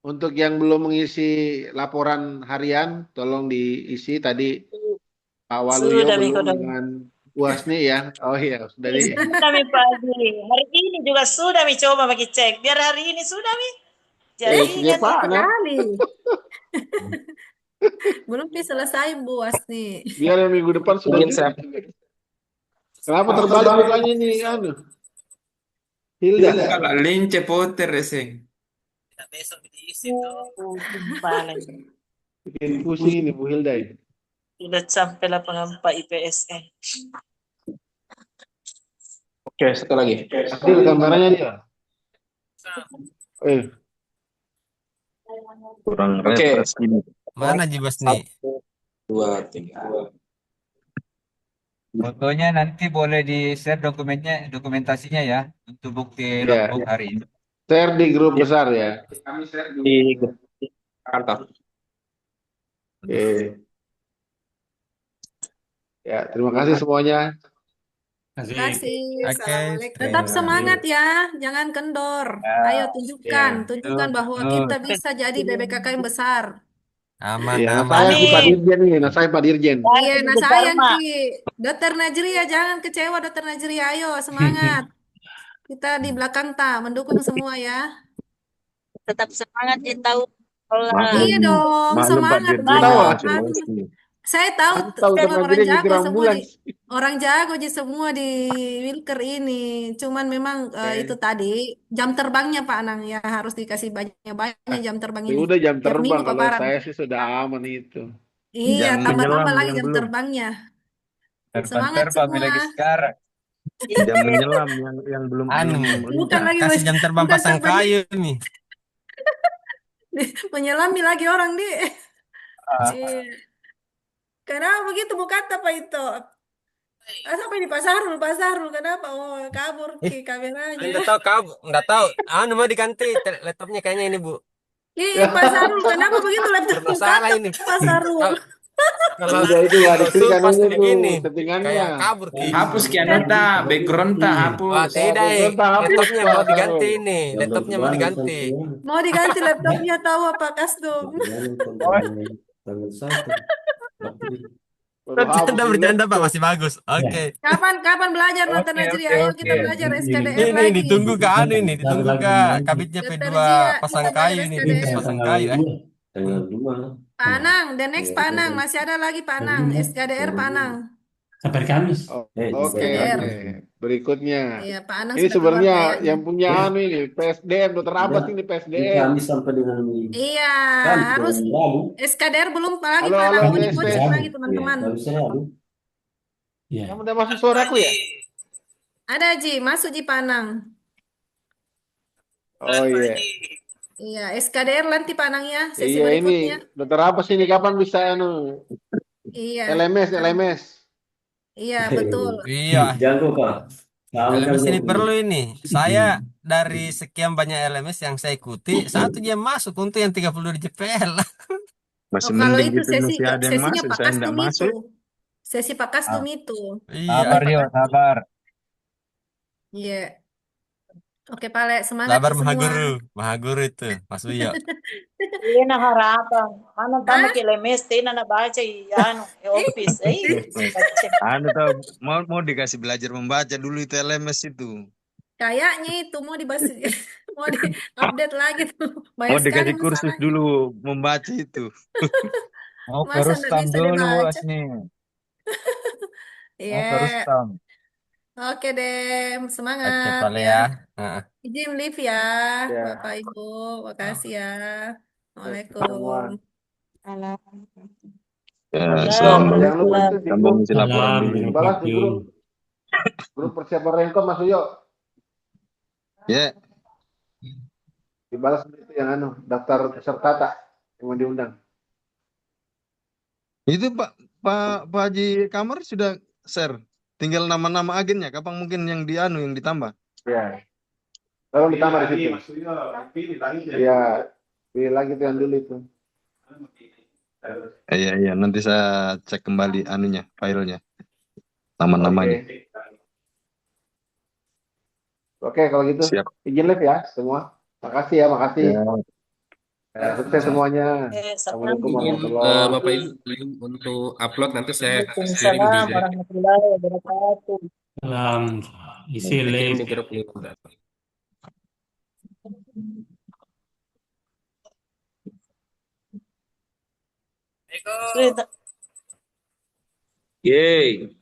Untuk yang belum mengisi laporan harian, tolong diisi tadi. Pak Waluyo Sudah, belum Miko. dengan Wasni ya. Oh iya, sudah di. Sudah, Mi pagi. Hari ini juga sudah Mi coba bagi cek. Biar hari ini sudah Mi. Iya Jaringan Pak, nah. Kali. Belum selesai Bu Asni. Biar yang minggu depan sudah. Kenapa terbalik mukanya ini? Hilda. Kalau link cepoter sing. besok diisi tuh. Bikin pusing ini Bu Hilda. Sudah sampai lapangan Pak IPSN. Oke, satu lagi. Adil kameranya dia. Kurang refresh ini. Mana Jibas nih? 1, 2, 3. Fotonya nanti boleh di-share dokumentasinya ya untuk bukti logbook hari ini. Share di grup besar ya. Kami share di grup kantor. Oke. Ya, terima kasih semuanya. Terima kasih. Oke. Tetap semangat ya, jangan kendor. Ayo tunjukkan bahwa kita bisa jadi BBKK yang besar. Aman, Ya, aman. saya Pak Dirjen nih, saya Pak Dirjen. Iya, nah sayang Ki. Dokter Najriya, jangan kecewa Dokter Najriya. Ayo semangat. Kita di belakang mendukung semua ya. Tetap semangat ya tahu. Iya dong, semangat dong. Saya tahu memang orang jago semua orang jago semua di Wilker ini. Cuman memang itu tadi jam terbangnya Pak Anang ya harus dikasih banyak jam terbang ini. Udah jam Tiap terbang minggu kalau paparan. saya sih sudah aman itu. Iya, Jam tambah menyelam lagi yang jam belum. terbangnya. Semangat Terbang semua. lagi sekarang. Jam menyelam yang belum Bukan lagi Kasih jam terbang bukan pasang terbang. kayu nih. Menyelami lagi orang di. Iya. Kenapa begitu bukan apa itu? Sampai di Pak Sahrul, kenapa? Oh, kabur Ki kameranya. Enggak tahu. Mau diganti laptopnya kayaknya ini, Bu. Iya, Pak Sahrul, kenapa begitu laptop Bermasalah ini. Pak Sahrul? Kalau itu ada pas itu begini, settingannya. kayak kabur Ki. Hapus kian nota, background tak hapus. Wah, tidak, laptopnya mau diganti ini. Laptopnya mau diganti. Mau diganti laptopnya tahu apa Kasdum? Udah bercanda Pak, masih bagus. Oke. Kapan belajar nonton Najri? Ayo kita belajar SKDR Ini lagi. ditunggu ke ditunggu ke kabitnya P2 pasang kayu nih, Dinkes pasang kayu. Pak Anang, the next Pak Anang, masih ada lagi Pak Anang, SKDR Pak Anang. Sampai Kamis. Oke. Berikutnya. Iya, Pak Anang Ini sudah keluar sebenarnya kayaknya. yang punya ini PSDM, Dokter Abbas ini PSDM. Iya, harus SKDR belum lagi Halo, Pak Anang, mau halo, dipocek lagi teman-teman. Kamu udah masuk suaraku ya? Ada Ji, masuk Ji Pak Anang. Oh iya. Iya, SKDR nanti Pak Anang ya, sesi Iya berikutnya. ini Dokter Abbas ini kapan bisa Iya. LMS. Iya, betul. Iya. Jago Pak. LMS ini perlu ini. Saya dari sekian banyak LMS yang saya ikuti, satu dia masuk untuk yang 32 JPL. Masih kalau mending itu gitu masih ada yang sesinya masuk, Pak saya enggak Kasdum masuk. itu. Sesi Pak Kasdum itu. Sabar Iya. yo, sabar. Iya. Oke, Pak Le, semangat Sabar semua. Maha Guru itu, Mas Uyo. Iya na harapan. Mana tamu ke lemes, tina na baca office. Anu tahu mau dikasih belajar membaca dulu itu LMS itu. Kayaknya itu mau dibahas, mau di-update lagi tuh. Mau Banyak sekali dikasih kursus masalahnya. dulu membaca itu. Mau ke Masa nggak Rustam bisa dulu dibaca? Asni. Iya. Mau ke Rustam. Oke deh, Oke, semangat Pak Le ya. ya. Heeh. Izin live ya, Ya. Bapak Ibu. Makasih ya. Semua. Waalaikumsalam. Ya, Salam, Jangan lupa itu di sambung grup, silaturahmi. balas di grup persiapan Renkom Mas Uyo. Ya, Dibalas itu yang daftar peserta tak yang mau diundang. itu Pak Haji Kamar sudah share. Tinggal nama-nama agennya. Kapan mungkin yang yang ditambah? Ya. Tolong ditambah di situ. Ya, pilih lagi tuh yang dulu itu. Iya, nanti saya cek kembali filenya, nama-namanya. Oke, kalau gitu. Siap. Izin live ya semua. Makasih ya, makasih. Sukses semuanya. Assalamualaikum Izin warahmatullahi Bapak Ibu izin untuk upload nanti saya sharing di Waalaikumsalam grup. warahmatullahi wabarakatuh. Saya kirim di grup link. Cerita. Yeay.